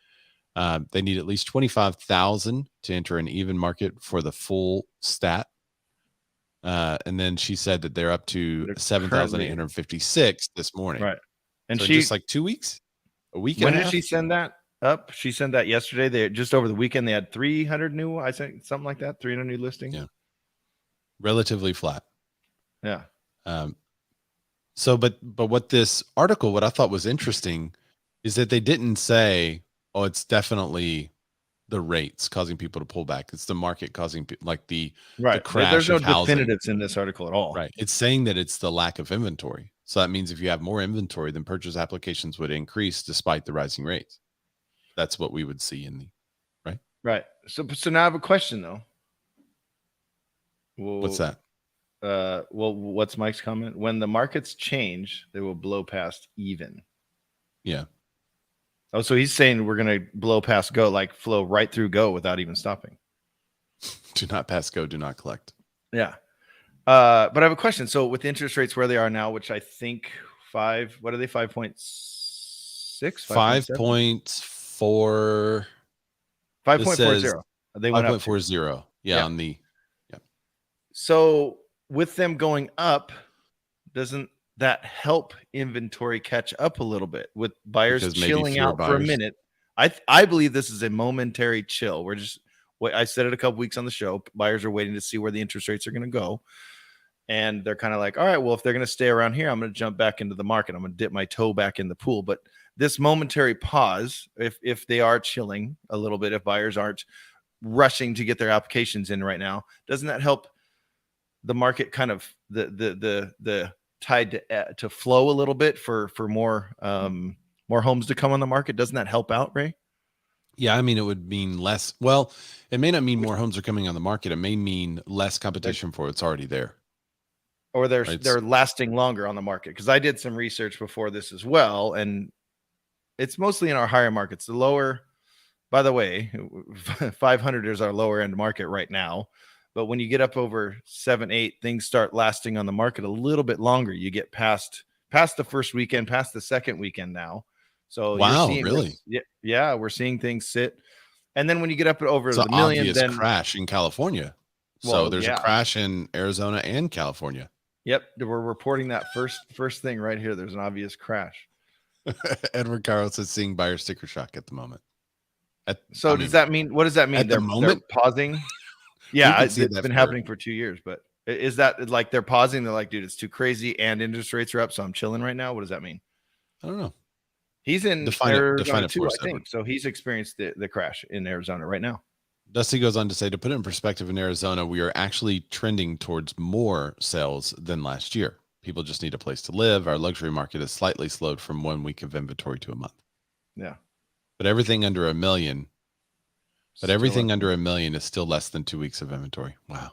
They need at least 25,000 to enter an even market for the full stat. And then she said that they're up to 7,856 this morning. Right. And so just like 2 weeks, a week. When did she send that up? She sent that yesterday. They just over the weekend, they had 300 new, I think something like that. 300 new listings. Yeah. Relatively flat. Yeah. So, but what this article, what I thought was interesting is that they didn't say, oh, it's definitely the rates causing people to pull back. It's the market causing the crash. There's no housing. definitives in this article at all. Right. It's saying that it's the lack of inventory. So that means if you have more inventory, then purchase applications would increase despite the rising rates. That's what we would see in the right. Right. So now I have a question though. Well, what's that? What's Mike's comment? When the markets change, they will blow past even. Yeah. Oh, so he's saying we're going to blow past go, like flow right through go without even stopping. Do not pass go, do not collect. Yeah. But I have a question. So with interest rates where they are now, which I think 5, what are they? 5.6? 5.4. 5.40. They went 5.40. Yeah. On the. Yeah. So with them going up, doesn't that help inventory catch up a little bit with buyers chilling out for a minute? I believe this is a momentary chill. I said it a couple weeks on the show. Buyers are waiting to see where the interest rates are going to go. And they're kind of like, all right, well, if they're going to stay around here, I'm going to jump back into the market. I'm going to dip my toe back in the pool. But this momentary pause, if they are chilling a little bit, if buyers aren't rushing to get their applications in right now, doesn't that help the market kind of the tide to flow a little bit for more homes to come on the market? Doesn't that help out, Ray? Yeah, I mean, it would mean less. Well, it may not mean more homes are coming on the market. It may mean less competition for what's already there. Or they're lasting longer on the market. Because I did some research before this as well, and it's mostly in our higher markets. The lower, by the way, 500 is our lower end market right now. But when you get up over 7, 8, things start lasting on the market a little bit longer. You get past the first weekend, past the second weekend now. So wow, really? Yeah, we're seeing things sit And then when you get up over it's the an million, obvious then crash in California. So there's a crash in Arizona and California. Yep, we're reporting that first thing right here. There's an obvious crash. Edward Carlos is seeing buyer sticker shock at the moment. Does that mean? What does that mean? At the moment, they're pausing. Yeah, it's been happening for 2 years. But is that like they're pausing? They're like, dude, it's too crazy, and interest rates are up, so I'm chilling right now. What does that mean? I don't know. He's in define Arizona it for us, I think. So he's experienced the crash in Arizona right now. Dusty goes on to say, to put it in perspective, in Arizona, we are actually trending towards more sales than last year. People just need a place to live. Our luxury market is slightly slowed from 1 week of inventory to a month. Yeah. But everything under $1 million. Under $1 million is still less than 2 weeks of inventory. Wow.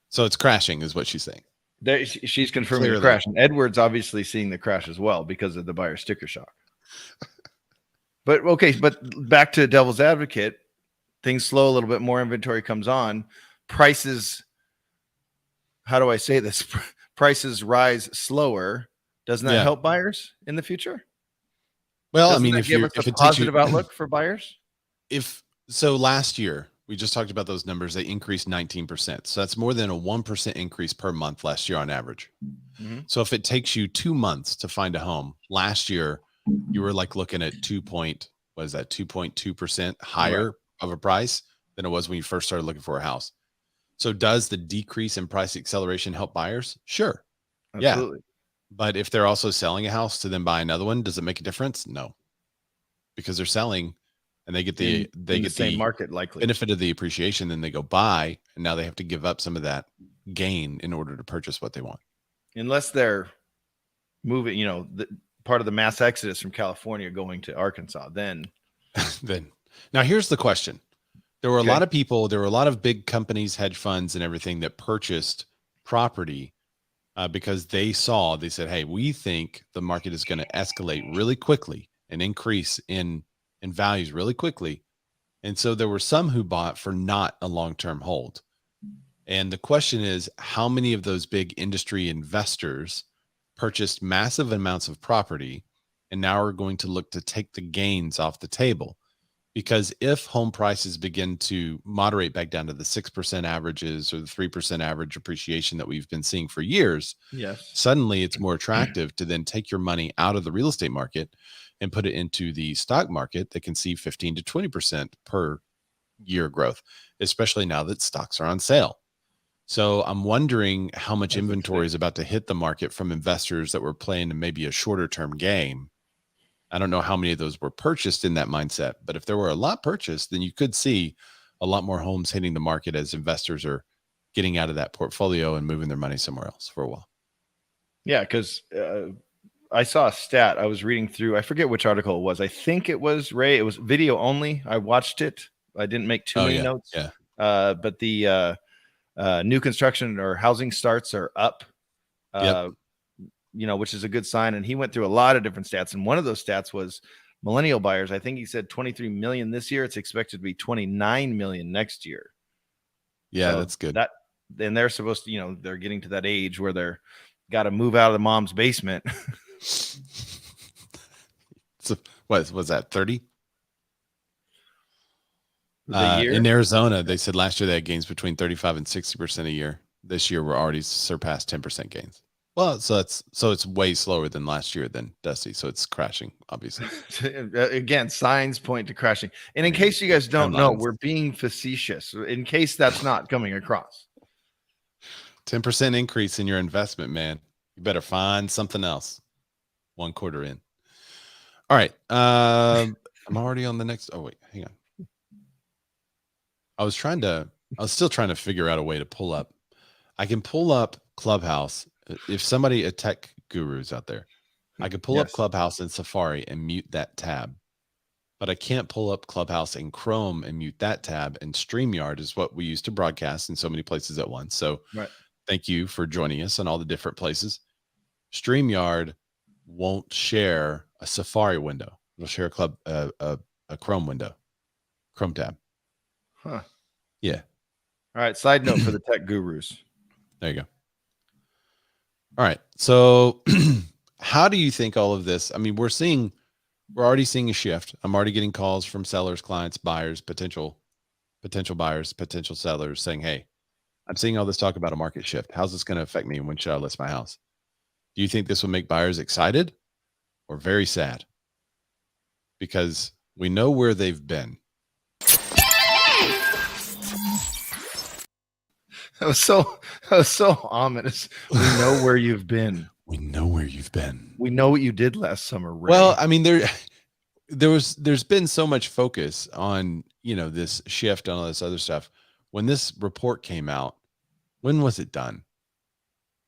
So it's crashing, is what she's saying. She's confirming the crash. And Edward's obviously seeing the crash as well because of the buyer sticker shock. But back to devil's advocate. Things slow a little bit, more inventory comes on. Prices, how do I say this? Prices rise slower. Doesn't that help buyers in the future? Well, Doesn't if it's a positive outlook for buyers. So last year, we just talked about those numbers. They increased 19%. So that's more than a 1% increase per month last year on average. Mm-hmm. So if it takes you 2 months to find a home, last year you were like looking at 2.2% higher of a price than it was when you first started looking for a house. So does the decrease in price acceleration help buyers? Sure. Absolutely. Yeah. But if they're also selling a house to then buy another one, does it make a difference? No. Because they're selling and they get the same market likely benefit of the appreciation, then they go buy, and now they have to give up some of that gain in order to purchase what they want. Unless they're moving, part of the mass exodus from California going to Arkansas, then now here's the question. There were a lot of people, there were a lot of big companies, hedge funds and everything that purchased property because they said, hey, we think the market is going to escalate really quickly and increase in values really quickly. And so there were some who bought for not a long-term hold. And the question is, how many of those big industry investors purchased massive amounts of property and now are going to look to take the gains off the table? Because if home prices begin to moderate back down to the 6% averages or the 3% average appreciation that we've been seeing for years, suddenly it's more attractive to then take your money out of the real estate market and put it into the stock market that can see 15 to 20% per year growth, especially now that stocks are on sale. So I'm wondering how much inventory is about to hit the market from investors that were playing maybe a shorter term game. I don't know how many of those were purchased in that mindset, but if there were a lot purchased, then you could see a lot more homes hitting the market as investors are getting out of that portfolio and moving their money somewhere else for a while. Yeah, because I saw a stat I was reading through. I forget which article it was. I think it was Ray. It was video only. I watched it. I didn't make too many notes. Yeah. But the new construction or housing starts are up, which is a good sign. And he went through a lot of different stats. And one of those stats was millennial buyers. I think he said 23 million this year. It's expected to be 29 million next year. Yeah, so that's good. Then they're supposed to, they're getting to that age where they're got to move out of the mom's basement. So what was that, 30? In Arizona, they said last year they had gains between 35 and 60% a year. This year, we're already surpassed 10% gains. Well, so it's way slower than last year then, Dusty. So it's crashing, obviously. Again, signs point to crashing. And in case you guys don't know, we're being facetious. In case that's not coming across. 10% increase in your investment, man. You better find something else. 1 quarter in. All right. I'm already on the next. Oh, wait, hang on. I was still trying to figure out a way to pull up. I can pull up Clubhouse. If somebody, a tech guru's out there, I could pull up Clubhouse in Safari and mute that tab. But I can't pull up Clubhouse in Chrome and mute that tab. And StreamYard is what we use to broadcast in so many places at once. So thank you for joining us on all the different places. StreamYard won't share a Safari window. It'll share a Chrome window, Chrome tab. Huh. Yeah. All right. Side note for the tech gurus. There you go. All right. So how do you think all of this, I mean, we're seeing we're already seeing a shift. I'm already getting calls from sellers, clients, buyers, potential buyers, potential sellers saying, hey, I'm seeing all this talk about a market shift. How's this going to affect me? And when should I list my house? Do you think this will make buyers excited or very sad? Because we know where they've been. That was so ominous. We know where you've been. We know where you've been. We know what you did last summer, Ray. Well, I mean, there's been so much focus on, this shift and all this other stuff. When this report came out, when was it done?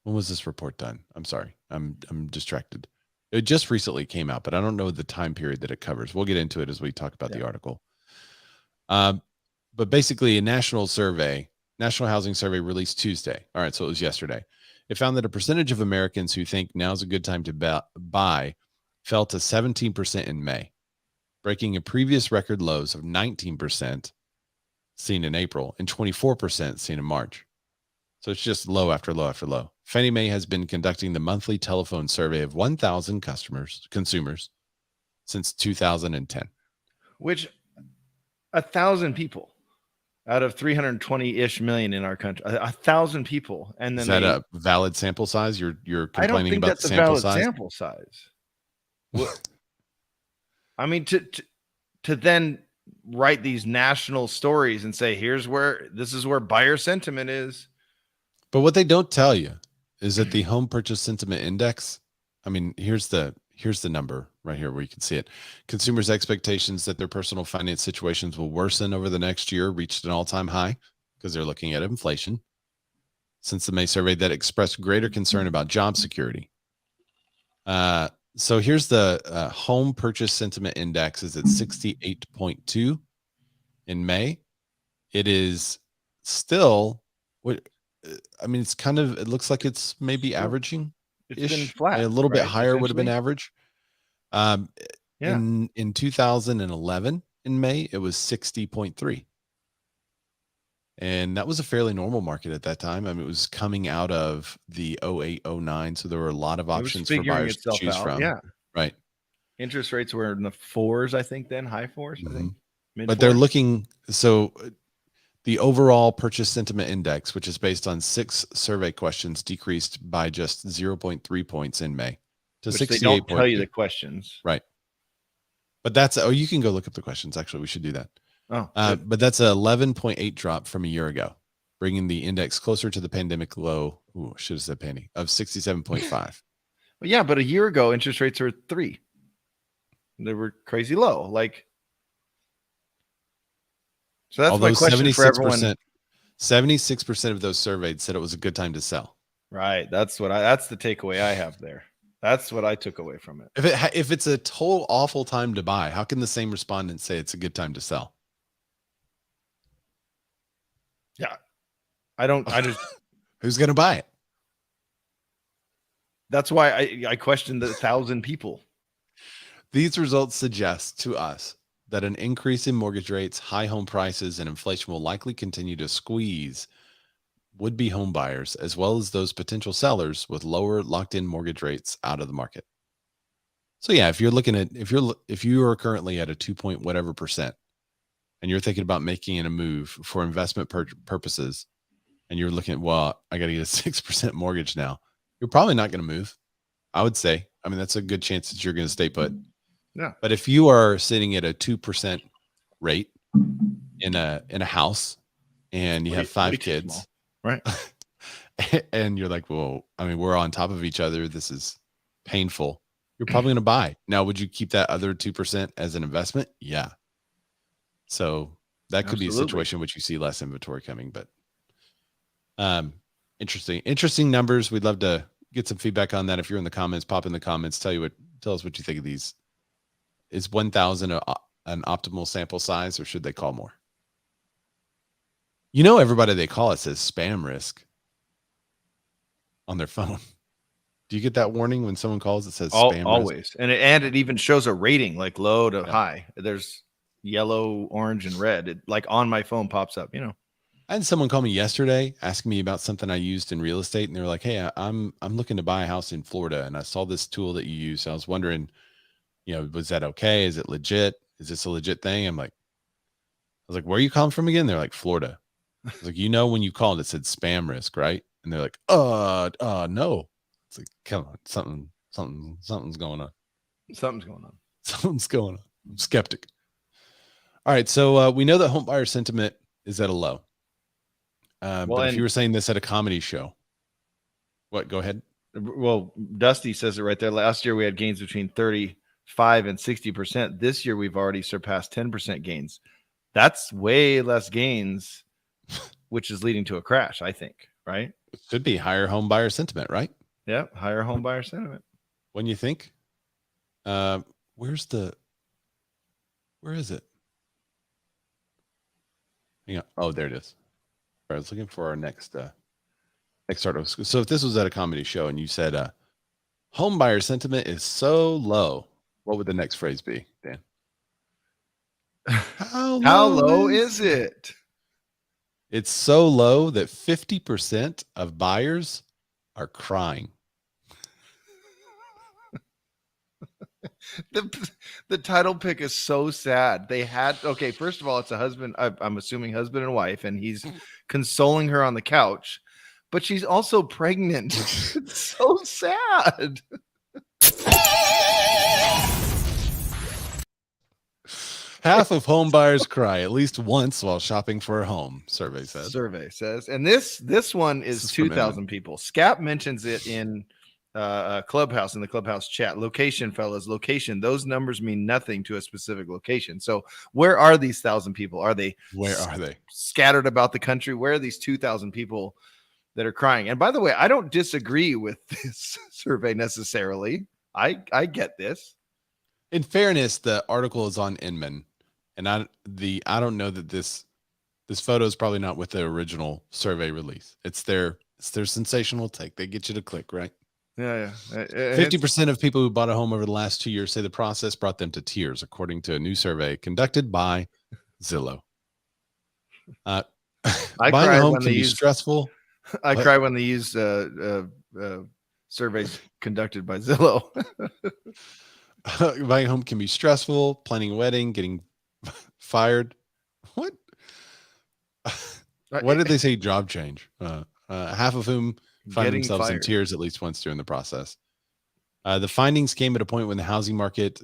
When was this report done? I'm sorry. I'm distracted. It just recently came out, but I don't know the time period that it covers. We'll get into it as we talk about the article. But basically a national housing survey released Tuesday. All right. So it was yesterday. It found that a percentage of Americans who think now's a good time to buy fell to 17% in May, breaking a previous record lows of 19% seen in April and 24% seen in March. So it's just low after low after low. Fannie Mae has been conducting the monthly telephone survey of 1,000 consumers since 2010. Which 1,000 people out of 320-ish million in our country, 1,000 people. And then is that a valid sample size? You're complaining about the sample size? I don't think that's a valid sample size. I mean, to then write these national stories and say, this is where buyer sentiment is. But what they don't tell you is that the home purchase sentiment index, I mean, here's the number right here where you can see it. Consumers' expectations that their personal finance situations will worsen over the next year reached an all-time high because they're looking at inflation since the May survey that expressed greater concern about job security. So here's the home purchase sentiment index is at 68.2 in May. It is still it looks like it's maybe averaging. It's been flat. A little bit higher would have been average. In 2011 in May, it was 60.3. And that was a fairly normal market at that time. I mean, it was coming out of the 08, 09. So there were a lot of options for buyers to choose from. Yeah. Right. Interest rates were in the 4s, I think, then high 4s, I think. But they're looking, so the overall purchase sentiment index, which is based on 6 survey questions, decreased by just 0.3 points in May to 68. They don't tell you the questions. Right. But you can go look up the questions. Actually, we should do that. But that's a 11.8 drop from a year ago, bringing the index closer to the pandemic low. Ooh, should have said penny of 67.5. Well, yeah, but a year ago, interest rates were 3. They were crazy low. So that's my question for everyone. 76% of those surveyed said it was a good time to sell. Right. That's the takeaway I have there. That's what I took away from it. If it's a total awful time to buy, how can the same respondents say it's a good time to sell? Yeah. I just who's going to buy it? That's why I questioned the 1,000 people. These results suggest to us that an increase in mortgage rates, high home prices, and inflation will likely continue to squeeze would-be home buyers, as well as those potential sellers with lower locked-in mortgage rates out of the market. So yeah, if you are currently at a 2 point whatever percent, and you're thinking about making a move for investment purposes, and you're looking at, well, I got to get a 6% mortgage now, you're probably not going to move. I would say, I mean, that's a good chance that you're going to stay put. Yeah. But if you are sitting at a 2% rate in a house and you have 5 kids, small. Right? and you're like, well, I mean, we're on top of each other. This is painful. You're probably going to buy. Now, would you keep that other 2% as an investment? Yeah. So that could be a situation in which you see less inventory coming, but interesting numbers. We'd love to get some feedback on that. If you're in the comments, pop in the comments, tell us what you think of these. Is 1,000 an optimal sample size, or should they call more? Everybody they call it says spam risk on their phone. Do you get that warning when someone calls that says spam always risk? And it even shows a rating, like low to high. There's yellow, orange, and red. It, like on my phone, pops up. I had someone call me yesterday asking me about something I used in real estate, and they were like, hey, I'm looking to buy a house in Florida, and I saw this tool that you use. So I was wondering Was that okay? Is it legit? Is this a legit thing? I was like, where are you calling from again? They're like, Florida. I was like, when you called, it said spam risk, right? And they're like, no. It's like, come on, something's going on. Something's going on. Something's going on. I'm skeptic. All right. So we know that home buyer sentiment is at a low. But if you were saying this at a comedy show, what? Go ahead. Well, Dusty says it right there. Last year we had gains between 35 and 60%. This year we've already surpassed 10% gains. That's way less gains, which is leading to a crash, I think, right? It could be higher home buyer sentiment, right? Yeah, higher home buyer sentiment. When you think? Where is it? Hang on. Oh, there it is. I was looking for our next article. So if this was at a comedy show and you said home buyer sentiment is so low, what would the next phrase be, Dan? How low is it? It's so low that 50% of buyers are crying. The title pick is so sad. First of all, it's a husband. I'm assuming husband and wife, and he's consoling her on the couch, but she's also pregnant. It's so sad. Half of home buyers cry at least once while shopping for a home, survey says. And this one is 2,000 people. Scap mentions it in Clubhouse, in the Clubhouse chat. Location, fellas, location. Those numbers mean nothing to a specific location. So where are these 1,000 people? Where are they scattered about the country? Where are these 2,000 people that are crying? And by the way, I don't disagree with this survey necessarily. I get this. In fairness, the article is on Inman, and I don't know that this photo is probably not with the original survey release. It's their sensational take. They get you to click, right? Yeah. 50% of people who bought a home over the last 2 years say the process brought them to tears, according to a new survey conducted by Zillow. Buying a home can be stressful. I cry when they use surveys conducted by Zillow. Buying a home can be stressful. Planning a wedding, getting fired. What? What did they say? Job change. Half of whom find themselves in tears at least once during the process. The findings came at a point when the housing market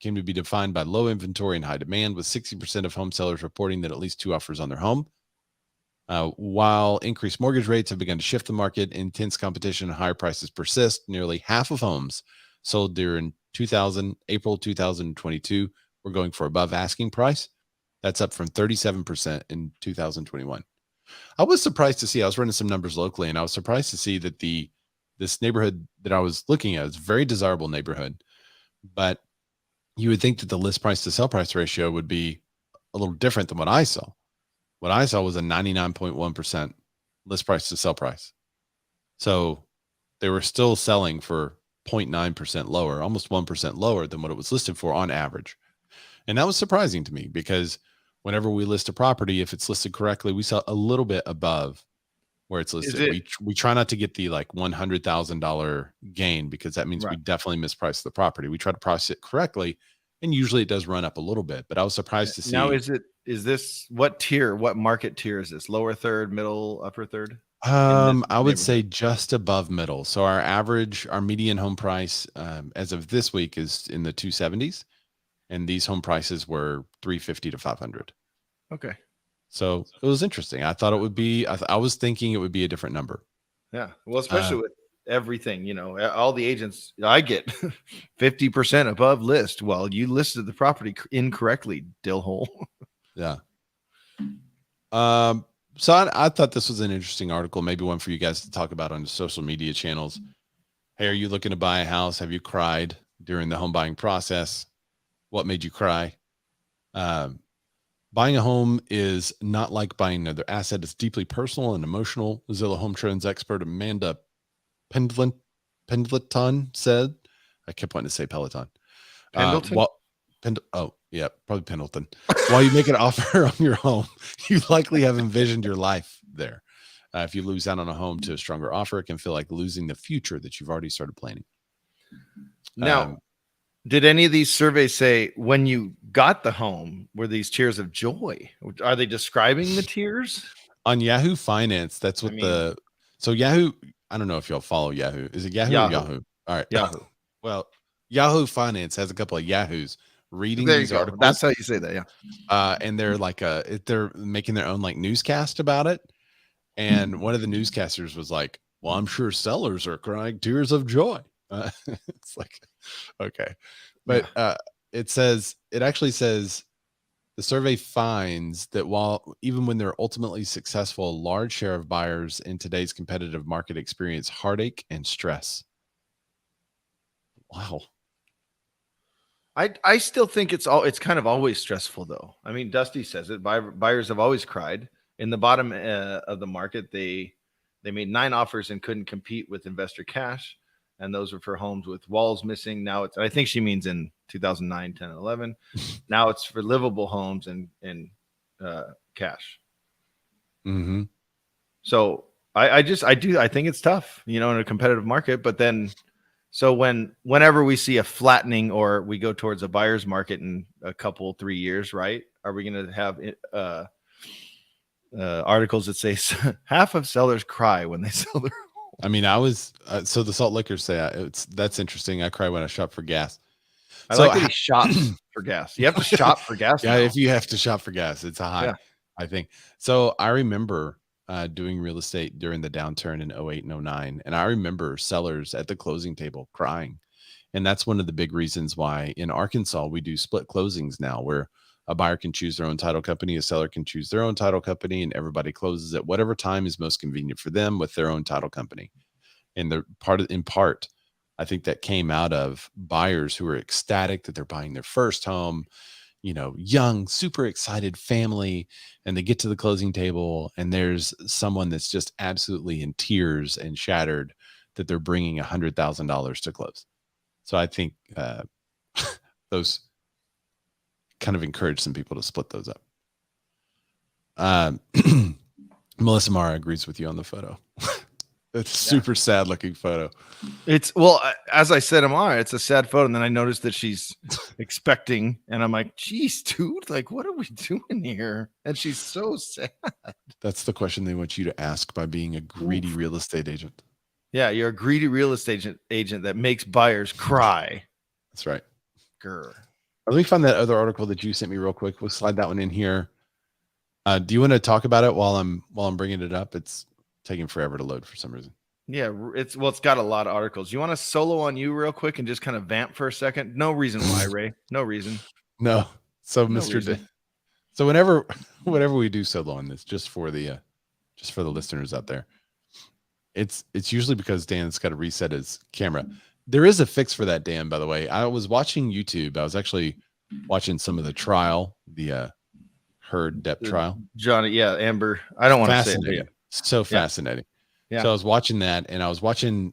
came to be defined by low inventory and high demand, with 60% of home sellers reporting that at least 2 offers on their home. While increased mortgage rates have begun to shift the market, intense competition and higher prices persist. Nearly half of homes sold during April 2022 were going for above asking price. That's up from 37% in 2021. I was surprised to see, I was running some numbers locally, and I was surprised to see that this neighborhood that I was looking at is a very desirable neighborhood, but you would think that the list price to sell price ratio would be a little different than what I saw. What I saw was a 99.1% list price to sell price. So they were still selling for 0.9% lower, almost 1% lower than what it was listed for on average. And that was surprising to me, because whenever we list a property, if it's listed correctly, we sell a little bit above where it's listed. We try not to get the like $100,000 gain, because that means we definitely mispriced the property. We try to price it correctly, and usually it does run up a little bit. But I was surprised to see. Now, is this what tier? What market tier is this? Lower third, middle, upper third? I would say just above middle. So our median home price as of this week is in the 270s, and these home prices were 350 to 500. Okay. So it was interesting. I thought it would be, I was thinking it would be a different number. Yeah. Well, especially with everything, all the agents, I get 50% above list. Well, you listed the property incorrectly, dillhole. Yeah. So I thought this was an interesting article, maybe one for you guys to talk about on the social media channels. Hey, are you looking to buy a house? Have you cried during the home buying process? What made you cry? Buying a home is not like buying another asset. It's deeply personal and emotional. Zillow Home Trends expert Amanda Pendleton said. I kept wanting to say Peloton. Pendleton? Probably Pendleton. While you make an offer on your home, you likely have envisioned your life there. If you lose out on a home to a stronger offer, it can feel like losing the future that you've already started planning. Now, Did any of these surveys say when you got the home were these tears of joy? Are they describing the tears? On Yahoo Finance? That's what so Yahoo. I don't know if y'all follow Yahoo. Is it Yahoo or Yahoo? All right, Yahoo. Well, Yahoo Finance has a couple of Yahoos reading there these you go. articles. That's how you say that, yeah. And they're like they're making their own like newscast about it. And one of the newscasters was like, "Well, I'm sure sellers are crying tears of joy." It's like, okay, but it actually says the survey finds that even when they're ultimately successful, a large share of buyers in today's competitive market experience heartache and stress. Wow. I still think it's kind of always stressful though. I mean, Dusty says it. Buyers have always cried. In the bottom of the market, they made 9 offers and couldn't compete with investor cash, and those were for homes with walls missing. Now I think she means in 2009, 10, 11. Now it's for livable homes and cash. Mm-hmm. So I think it's tough, in a competitive market. But then, so whenever we see a flattening or we go towards a buyer's market in a couple 3 years, right? Are we going to have articles that say half of sellers cry when they sell their home? I mean, so the Salt Lickers say that's interesting. I cry when I shop for gas. I like that he shops for gas. You have to shop for gas. Yeah, now. if you have to shop for gas, it's a high, I think. So I remember doing real estate during the downturn in 08 and 09. And I remember sellers at the closing table crying. And that's one of the big reasons why in Arkansas, we do split closings now, where a buyer can choose their own title company, a seller can choose their own title company, and everybody closes at whatever time is most convenient for them with their own title company. And in part, I think that came out of buyers who are ecstatic that they're buying their first home, young, super excited family, and they get to the closing table and there's someone that's just absolutely in tears and shattered that they're bringing $100,000 to close. So I think those kind of encourage some people to split those up. Melissa Mara agrees with you on the photo. It's a super sad looking photo. As I said, Amara, it's a sad photo. And then I noticed that she's expecting, and I'm like, geez, dude, like, what are we doing here? And she's so sad. That's the question they want you to ask by being a greedy real estate agent. Yeah, you're a greedy real estate agent that makes buyers cry. That's right. Grr. Let me find that other article that you sent me real quick. We'll slide that one in here. Do you want to talk about it while I'm bringing it up? It's taking forever to load for some reason. Yeah, it's got a lot of articles. You want to solo on you real quick and just kind of vamp for a second? No reason why, Ray. No reason. No. So so whenever we do solo on this, just for the listeners out there, it's usually because Dan's got to reset his camera. There is a fix for that, Dan, by the way. I was watching YouTube. I was actually watching some of the trial, the herd depth trial. Johnny, Amber. I don't want to say it. So fascinating. Yeah. So I was watching that, and I was watching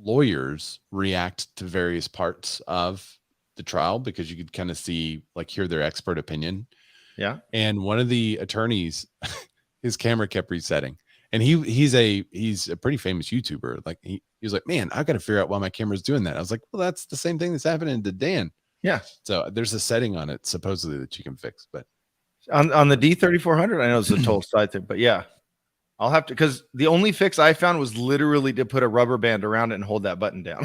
lawyers react to various parts of the trial because you could kind of hear their expert opinion. Yeah. And one of the attorneys, his camera kept resetting. And he's a pretty famous YouTuber. Like he was like, man, I've got to figure out why my camera's doing that. I was like, well, that's the same thing that's happening to Dan. Yeah. So there's a setting on it supposedly that you can fix, but on the D3400, I know it's a total side thing, but yeah, I'll have to, because the only fix I found was literally to put a rubber band around it and hold that button down.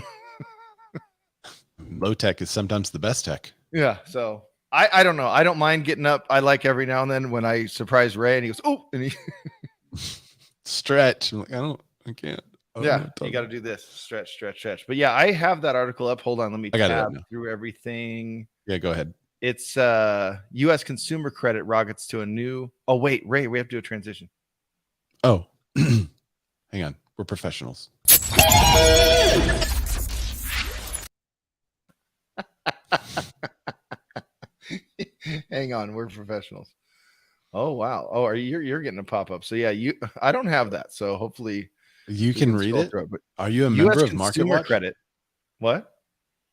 Low tech is sometimes the best tech. Yeah. So I don't know. I don't mind getting up. I like every now and then when I surprise Ray and he goes, oh, and he stretch. I'm like, I can't. Yeah, you got to do this. Stretch. But yeah, I have that article up. Hold on. Let me tab through everything. Yeah, go ahead. It's U.S. consumer credit rockets to a new. Oh, wait, Ray, we have to do a transition. Oh, hang on. We're professionals. Hang on. We're professionals. Oh, wow. Oh, you're getting a pop-up. So yeah, I don't have that. So hopefully you can read it. Are you a member of Market Watch? Credit. What?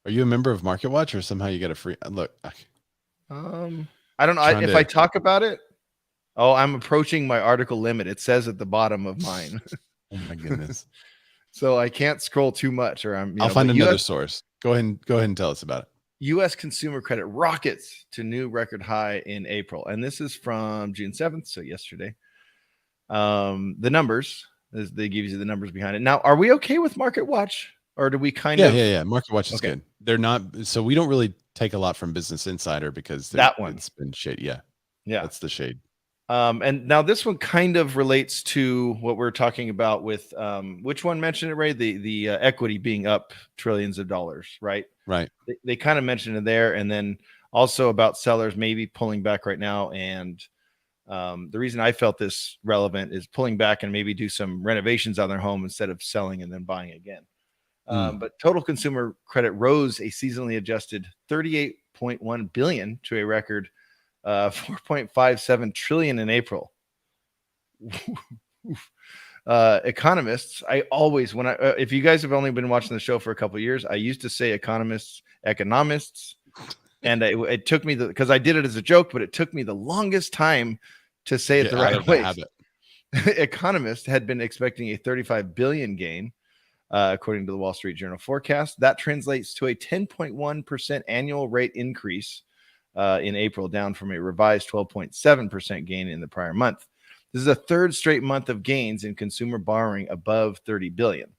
Are you a member of Market Watch, or somehow you get a free look? I don't know. If I talk about it, I'm approaching my article limit. It says at the bottom of mine. Oh my goodness. So I can't scroll too much, or I'll find another source. Go ahead and tell us about it. U.S. consumer credit rockets to new record high in April. And this is from June 7th, so yesterday. The numbers, they give you the numbers behind it. Now, are we okay with Market Watch? Or do we kind of... Yeah. Market Watch is good. They're not... So we don't really take a lot from Business Insider because it's been shade. Yeah. That's the shade. And now this one kind of relates to what we're talking about with which one mentioned it, Ray? The equity being up trillions of dollars, right? Right. They kind of mentioned it there, and then also about sellers maybe pulling back right now. And the reason I felt this relevant is pulling back and maybe do some renovations on their home instead of selling and then buying again. But total consumer credit rose a seasonally adjusted 38.1 billion to a record 4.57 trillion in April. Economists, I always, if you guys have only been watching the show for a couple of years, I used to say economists, and it took me because I did it as a joke, but it took me the longest time to say it the right way. Economists had been expecting a 35 billion gain, according to the Wall Street Journal forecast. That translates to a 10.1% annual rate increase in April, down from a revised 12.7% gain in the prior month. This is a third straight month of gains in consumer borrowing above 30 billion.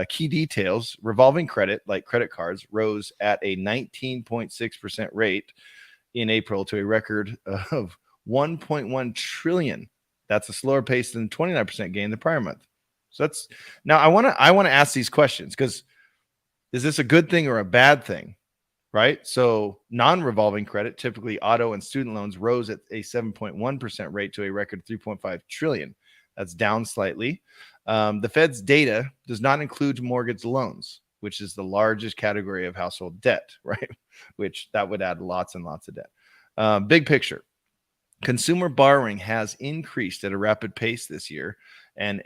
Key details: revolving credit, like credit cards, rose at a 19.6% rate in April to a record of 1.1 trillion. That's a slower pace than 29% gain the prior month. So that's... Now I want to ask these questions, because is this a good thing or a bad thing? Right. So non-revolving credit, typically auto and student loans, rose at a 7.1% rate to a record 3.5 trillion. That's down slightly. The Fed's data does not include mortgage loans, which is the largest category of household debt, right? Which that would add lots and lots of debt. Big picture. Consumer borrowing has increased at a rapid pace this year, and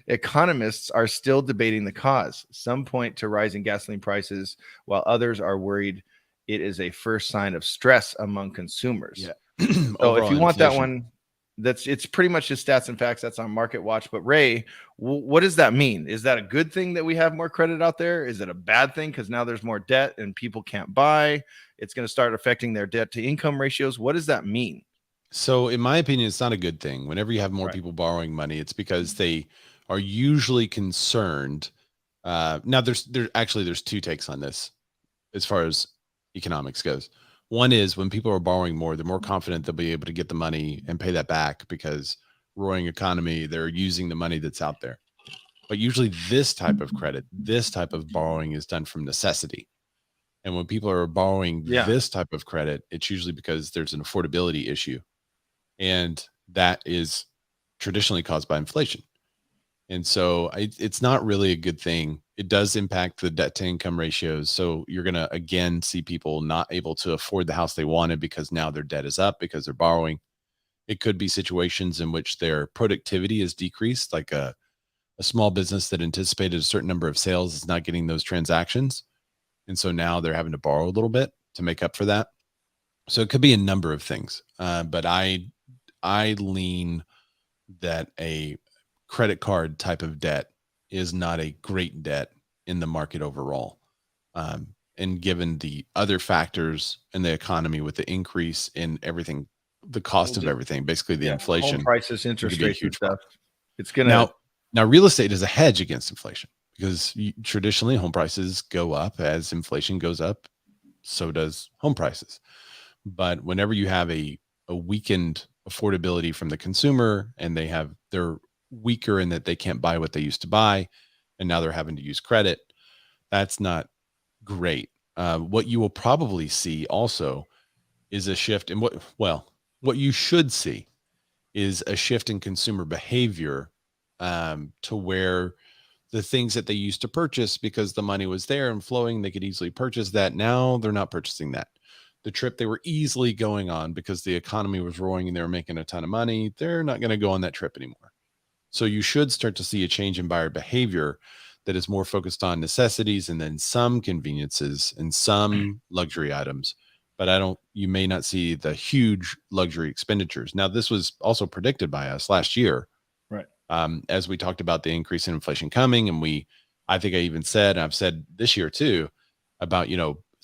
economists are still debating the cause. Some point to rising gasoline prices, while others are worried it is a first sign of stress among consumers. Yeah. So if you want that one, it's pretty much just stats and facts. That's on Market Watch. But Ray, what does that mean? Is that a good thing that we have more credit out there? Is it a bad thing because now there's more debt and people can't buy? It's going to start affecting their debt to income ratios. What does that mean? So in my opinion, it's not a good thing. Whenever you have more people borrowing money, it's because they are usually concerned. Now there's two takes on this as far as economics goes. One is when people are borrowing more, they're more confident they'll be able to get the money and pay that back because roaring economy, they're using the money that's out there. But usually this type of credit, this type of borrowing is done from necessity. And when people are borrowing this type of credit, it's usually because there's an affordability issue. And that is traditionally caused by inflation. And so it's not really a good thing. It does impact the debt to income ratios. So you're going to, again, see people not able to afford the house they wanted because now their debt is up because they're borrowing. It could be situations in which their productivity is decreased, like a small business that anticipated a certain number of sales is not getting those transactions. And so now they're having to borrow a little bit to make up for that. So it could be a number of things. But I lean that a credit card type of debt is not a great debt in the market overall. And given the other factors in the economy with the increase in everything, the cost of everything, basically the inflation, home prices, interest rates, and stuff. It's going to... Now real estate is a hedge against inflation because traditionally home prices go up as inflation goes up. So does home prices. But whenever you have a weakened affordability from the consumer and they're weaker in that they can't buy what they used to buy, and now they're having to use credit, that's not great. What you will probably see also is a shift in what you should see is a shift in consumer behavior to where the things that they used to purchase because the money was there and flowing, they could easily purchase that. Now they're not purchasing that. The trip they were easily going on because the economy was roaring and they were making a ton of money, they're not going to go on that trip anymore. So you should start to see a change in buyer behavior that is more focused on necessities and then some conveniences and some luxury items. But you may not see the huge luxury expenditures. Now, this was also predicted by us last year. Right. As we talked about the increase in inflation coming. And I think I even said, and I've said this year too, about,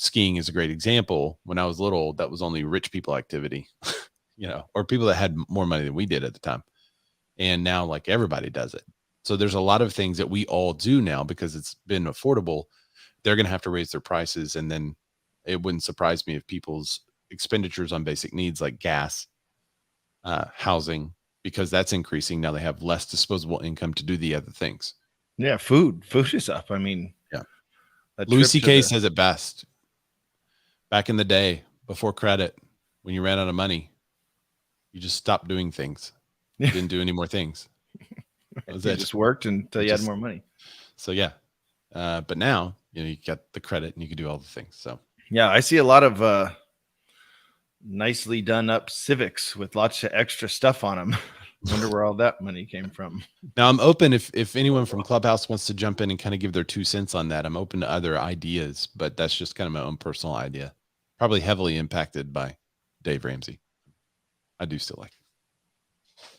skiing is a great example. When I was little, that was only rich people activity, or people that had more money than we did at the time. And now like everybody does it. So there's a lot of things that we all do now because it's been affordable. They're going to have to raise their prices. And then it wouldn't surprise me if people's expenditures on basic needs like gas, housing, because that's increasing. Now they have less disposable income to do the other things. Yeah. Food is up. I mean, yeah. Louis C.K. says it best. Back in the day, before credit, when you ran out of money, you just stopped doing things. You didn't do any more things. That was you it. Just worked until you had more money. So yeah. But now, you got the credit and you can do all the things. So yeah, I see a lot of nicely done up Civics with lots of extra stuff on them. Wonder where all that money came from. Now I'm open if anyone from Clubhouse wants to jump in and kind of give their 2 cents on that. I'm open to other ideas, but that's just kind of my own personal idea. Probably heavily impacted by Dave Ramsey. I do still like it.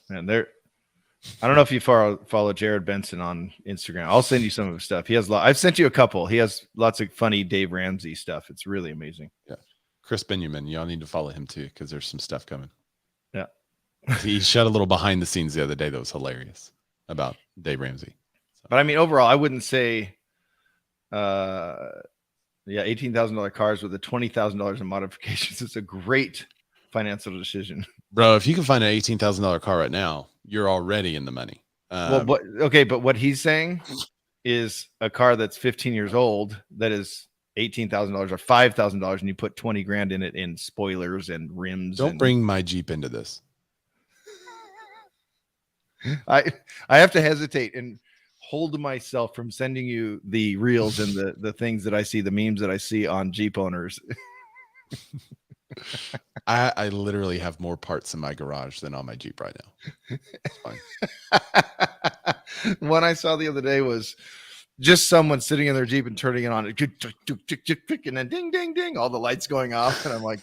And I don't know if you follow Jared Benson on Instagram. I'll send you some of his stuff. I've sent you a couple. He has lots of funny Dave Ramsey stuff. It's really amazing. Yeah. Chris Benjamin, y'all need to follow him too, because there's some stuff coming. Yeah. He shot a little behind the scenes the other day that was hilarious about Dave Ramsey. So. But I mean, overall, I wouldn't say $18,000 cars with a $20,000 in modifications is a great financial decision. Bro, if you can find an $18,000 car right now, you're already in the money. But what he's saying is a car that's 15 years old that is $18,000 or $5,000, and you put 20 grand in it in spoilers and rims. Don't bring my Jeep into this. I have to hesitate and hold myself from sending you the reels and the things that I see, the memes that I see on Jeep owners. I literally have more parts in my garage than on my Jeep right now. It's fine. One I saw the other day was just someone sitting in their Jeep and turning it on, and then ding, ding, ding, all the lights going off. And I'm like,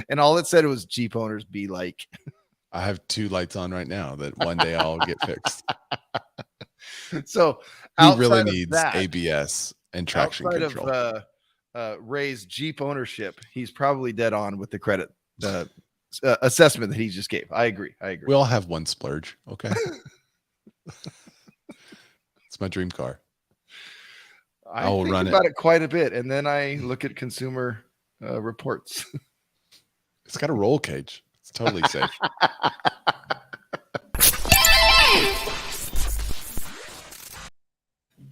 and all it said was Jeep owners be like. I have 2 lights on right now that one day I'll get fixed. So he really needs ABS and traction control. Of Ray's Jeep ownership, he's probably dead on with the credit assessment that he just gave. I agree. We all have one splurge. Okay. It's my dream car. I will run about it quite a bit, and then I look at consumer reports. It's got a roll cage. It's totally safe.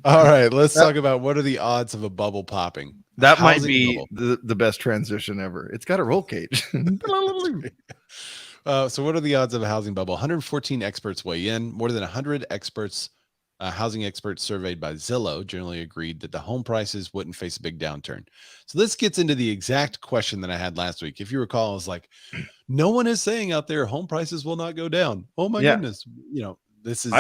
All right, let's talk about what are the odds of a bubble popping. That might be the best transition ever. It's got a roll cage. So what are the odds of a housing bubble? 114 experts weigh in. More than 100 experts, housing experts surveyed by Zillow, generally agreed that the home prices wouldn't face a big downturn. So this gets into the exact question that I had last week. If you recall, I was like, no one is saying out there home prices will not go down. Oh my goodness. This is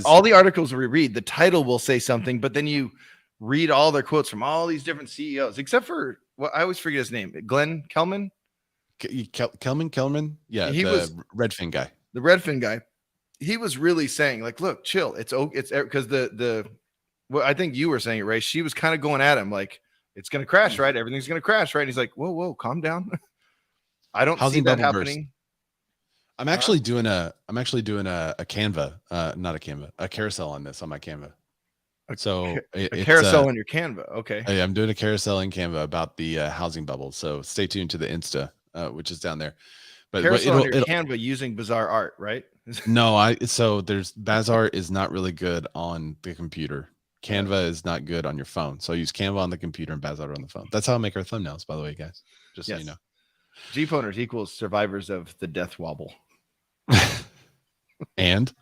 all the articles we read, the title will say something, but then you read all their quotes from all these different CEOs, except for I always forget his name. Glenn Kelman. Kelman. Yeah. He was Redfin guy. The Redfin guy. He was really saying like, look, chill. It's because I think you were saying it, Ray. She was kind of going at him like, it's going to crash, right? Everything's going to crash, right? And he's like, whoa, calm down. I don't see that happening. I'm actually doing a Canva, not a Canva, a carousel on this on my Canva. So a carousel on your Canva. Okay. I'm doing a carousel in Canva about the housing bubble. So stay tuned to the Insta, which is down there. But carousel on your Canva using bizarre art, right? No, there's Bazaar is not really good on the computer. Canva is not good on your phone. So I use Canva on the computer and Bazaar on the phone. That's how I make our thumbnails, by the way, guys. Just so you know. Jeep owners equals survivors of the death wobble. And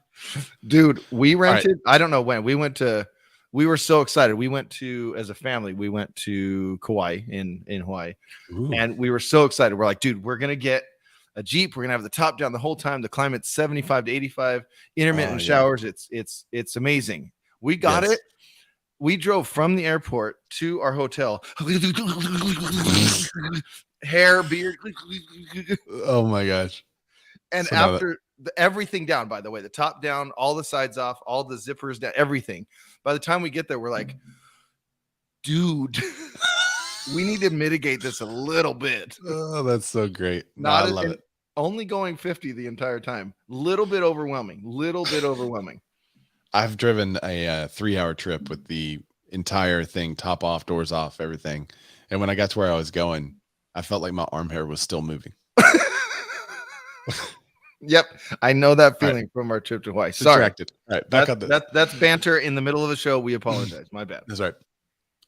dude, we rented, I don't know when, we were so excited. We went to, as a family, we went to Kauai in Hawaii. Ooh. And we were so excited. We're like, dude, we're going to get a Jeep. We're going to have the top down the whole time. The climate's 75 to 85, intermittent showers. It's amazing. We got it. We drove from the airport to our hotel. Hair, beard. Oh my gosh. And so after everything down, by the way, the top down, all the sides off, all the zippers down, everything. By the time we get there, we're like, dude, We need to mitigate this a little bit. Oh, that's so great. No, I love it. Only going 50 the entire time. Little bit overwhelming. I've driven a 3-hour trip with the entire thing, top off, doors off, everything. And when I got to where I was going, I felt like my arm hair was still moving. Yep, I know that feeling from our trip to Hawaii. Sorry. All right, back on this. That's banter in the middle of a show. We apologize. My bad. That's right.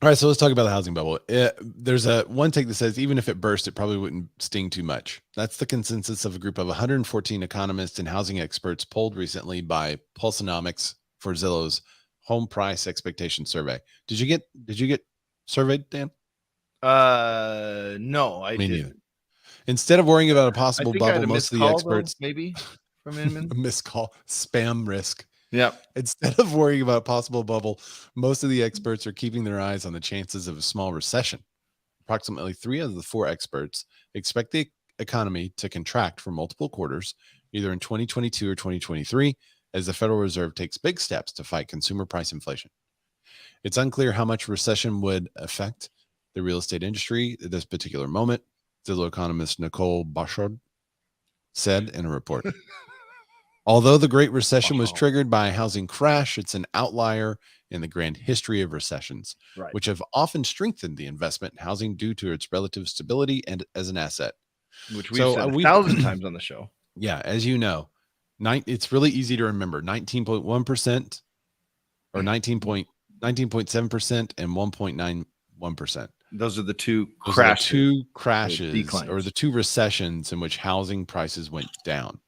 All right, so let's talk about the housing bubble. There's one take that says even if it burst, it probably wouldn't sting too much. That's the consensus of a group of 114 economists and housing experts polled recently by Pulseonomics for Zillow's home price expectation survey. Did you get surveyed, Dan? No, I didn't. Instead of worrying about a possible bubble, most of the experts maybe from Inman. missed call, spam risk. Yeah. Instead of worrying about a possible bubble, most of the experts are keeping their eyes on the chances of a small recession. Approximately 3 out of the 4 experts expect the economy to contract for multiple quarters, either in 2022 or 2023, as the Federal Reserve takes big steps to fight consumer price inflation. It's unclear how much recession would affect the real estate industry at this particular moment, Zillow economist Nicole Bouchard said in a report. Although the Great Recession was triggered by a housing crash, it's an outlier in the grand history of recessions, which have often strengthened the investment in housing due to its relative stability and as an asset. Which we've said 1,000 times on the show. Yeah, as you know, it's really easy to remember. 19.1% or 19.7% and 1.91%. Those are the two crashes, or the 2 recessions in which housing prices went down.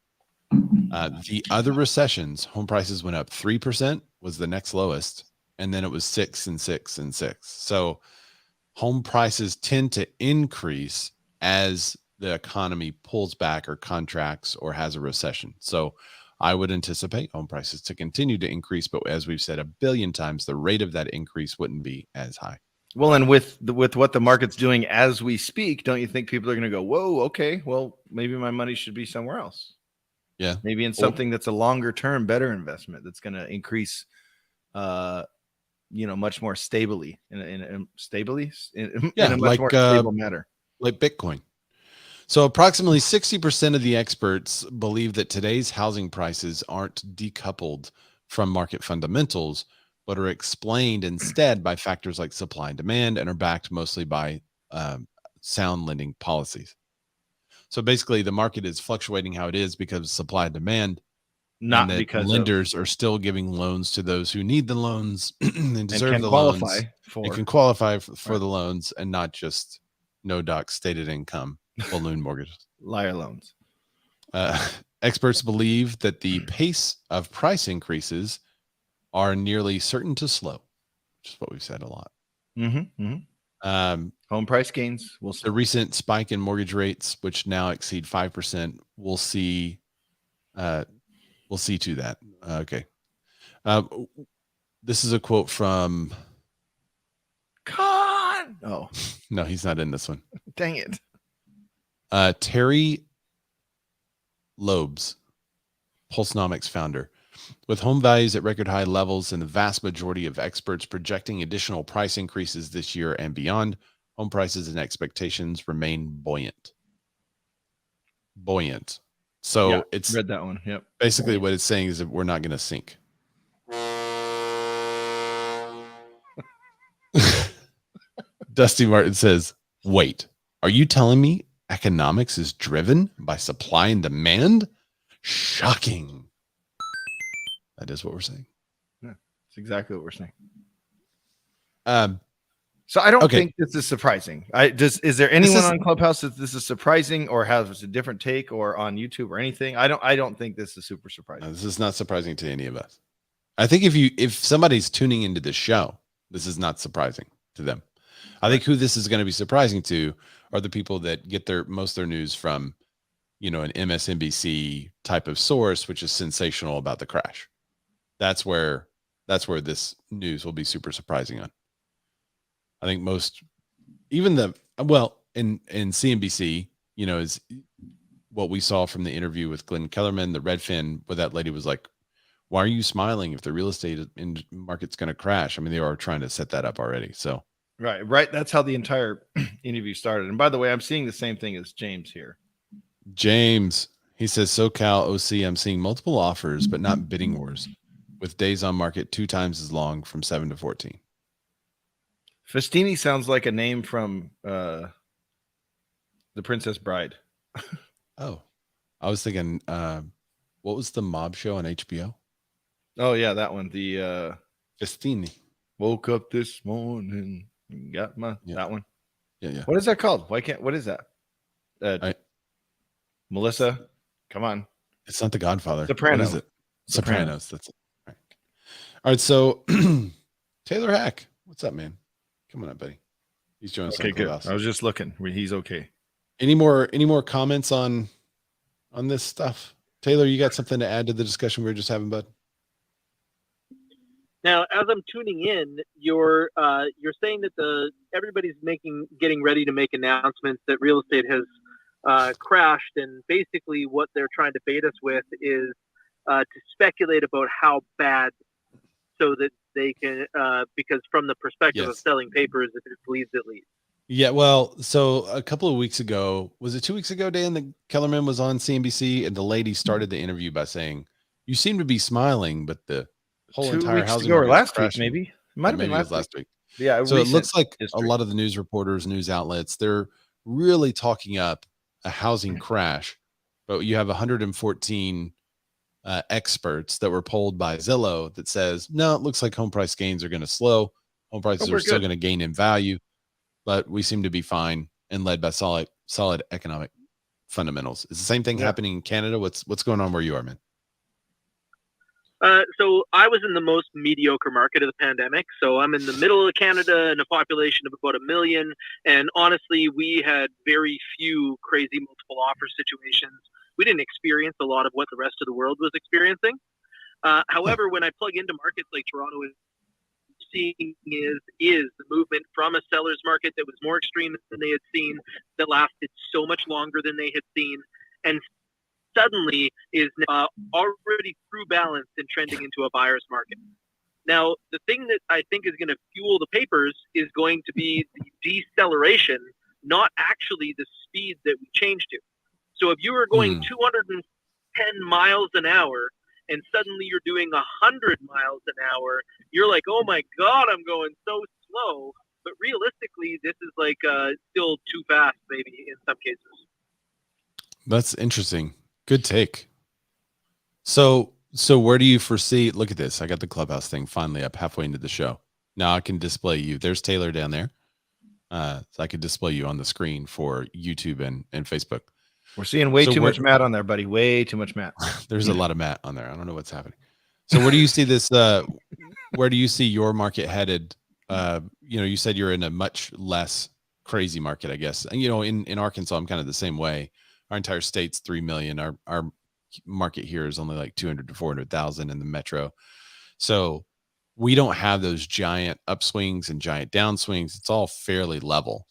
The other recessions, home prices went up 3%, was the next lowest, and then it was 6 and 6 and 6. So home prices tend to increase as the economy pulls back or contracts or has a recession. So I would anticipate home prices to continue to increase, but as we've said a billion times, the rate of that increase wouldn't be as high. Well, and with what the market's doing as we speak, don't you think people are going to go, whoa, okay, well, maybe my money should be somewhere else? Yeah. Maybe in something that's a longer term, better investment that's going to increase, much more stably in a much more stable manner. Like Bitcoin. So approximately 60% of the experts believe that today's housing prices aren't decoupled from market fundamentals, but are explained instead by factors like supply and demand and are backed mostly by sound lending policies. So basically, the market is fluctuating how it is because of supply and demand, not and because lenders are still giving loans to those who need the loans and deserve the qualify loans. for. And can qualify for the loans and not just no doc stated income balloon mortgages, liar loans. Experts believe that the pace of price increases are nearly certain to slow, which is what we've said a lot. Home price gains. The recent spike in mortgage rates, which now exceed 5%, we'll see to that. Okay. This is a quote from Con. Oh, no, he's not in this one. Dang it. Terry Loebs, Pulseonomics founder. With home values at record high levels and the vast majority of experts projecting additional price increases this year and beyond, home prices and expectations remain buoyant. So it's read that one. Yep. Basically what it's saying is that we're not going to sink. Dusty Martin says, wait, are you telling me economics is driven by supply and demand? Shocking. That is what we're saying. Yeah, that's exactly what we're saying. So I don't think this is surprising. Is there anyone on Clubhouse that this is surprising or has a different take or on YouTube or anything? I don't think this is super surprising. No, this is not surprising to any of us. I think if somebody's tuning into this show, this is not surprising to them. I think who this is going to be surprising to are the people that get most of their news from, an MSNBC type of source, which is sensational about the crash. That's where this news will be super surprising on. I think in CNBC, is what we saw from the interview with Glenn Kellerman, the Redfin, where that lady was like, why are you smiling if the real estate market's going to crash? I mean, they are trying to set that up already. So Right. That's how the entire interview started. And by the way, I'm seeing the same thing as James here. James, he says, SoCal OC, I'm seeing multiple offers, but not bidding wars, with days on market 2 times as long from 7 to 14. Festini sounds like a name from The Princess Bride. Oh, I was thinking, what was the mob show on HBO? Oh, yeah, that one. The Festini. Woke up this morning, got that one. Yeah. What is that called? What is that? Melissa, come on. It's not The Godfather. Sopranos. What is it? Sopranos. That's it. All right. So Taylor Hack, what's up, man? Come on up, buddy. He's joining us on Clubhouse. I was just looking. He's okay. Any more comments on this stuff? Taylor, you got something to add to the discussion we were just having, bud? Now, as I'm tuning in, you're saying that everybody's getting ready to make announcements that real estate has crashed, and basically what they're trying to bait us with is to speculate about how bad, so that they can because from the perspective of selling papers, if it bleeds, it leads. Yeah, well, so a couple of weeks ago, was it 2 weeks ago, Dan, that Kellerman was on CNBC, and the lady started the interview by saying, "You seem to be smiling, but the whole entire housing market last week, maybe it might have been last week. Yeah, so it looks like a lot of the news reporters, news outlets, they're really talking up a housing crash, but you have 114 experts that were polled by Zillow that says, no, it looks like home price gains are going to slow. Home prices are still going to gain in value, but we seem to be fine and led by solid economic fundamentals. Is the same thing happening in Canada? What's going on where you are, man? So I was in the most mediocre market of the pandemic. So I'm in the middle of Canada and a population of about 1 million. And honestly, we had very few crazy multiple offer situations. We didn't experience a lot of what the rest of the world was experiencing. However, when I plug into markets like Toronto, seeing is the movement from a seller's market that was more extreme than they had seen, that lasted so much longer than they had seen, and suddenly is already through balance and trending into a buyer's market. Now, the thing that I think is going to fuel the papers is going to be the deceleration, not actually the speed that we change to. So if you were going 210 miles an hour and suddenly you're doing 100 miles an hour, you're like, oh my God, I'm going so slow. But realistically, this is like still too fast, maybe in some cases. That's interesting. Good take. So where do you foresee? Look at this. I got the Clubhouse thing finally up halfway into the show. Now I can display you. There's Taylor down there. So I could display you on the screen for YouTube and Facebook. We're seeing way too much Matt on there, buddy. Way too much Matt. There's a lot of Matt on there. I don't know what's happening. So where do you see this? Where do you see your market headed? You said you're in a much less crazy market, I guess. And, in Arkansas, I'm kind of the same way. Our entire state's 3 million. Our market here is only like 200 to 400,000 in the metro. So we don't have those giant upswings and giant downswings. It's all fairly level.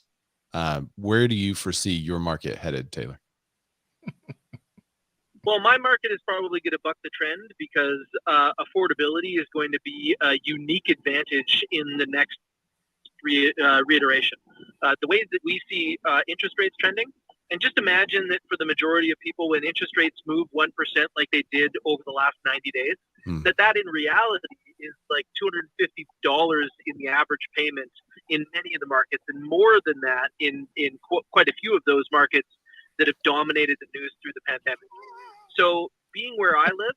Where do you foresee your market headed, Taylor? Well, my market is probably going to buck the trend because affordability is going to be a unique advantage in the next reiteration. The way that we see interest rates trending, and just imagine that for the majority of people, when interest rates move 1% like they did over the last 90 days, that in reality is like $250 in the average payment in many of the markets, and more than that in quite a few of those markets that have dominated the news through the pandemic. So being where I live,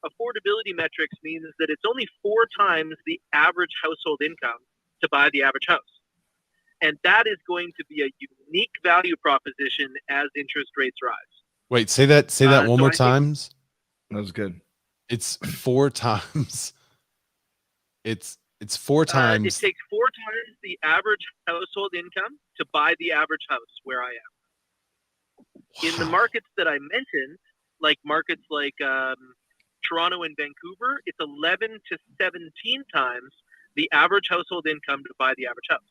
affordability metrics means that it's only 4 times the average household income to buy the average house. And that is going to be a unique value proposition as interest rates rise. Wait, say that one more time. That was good. It's 4 times. It's 4 times. It takes 4 times the average household income to buy the average house where I am. Wow. In the markets that I mentioned, like markets like Toronto and Vancouver, it's 11 to 17 times the average household income to buy the average house.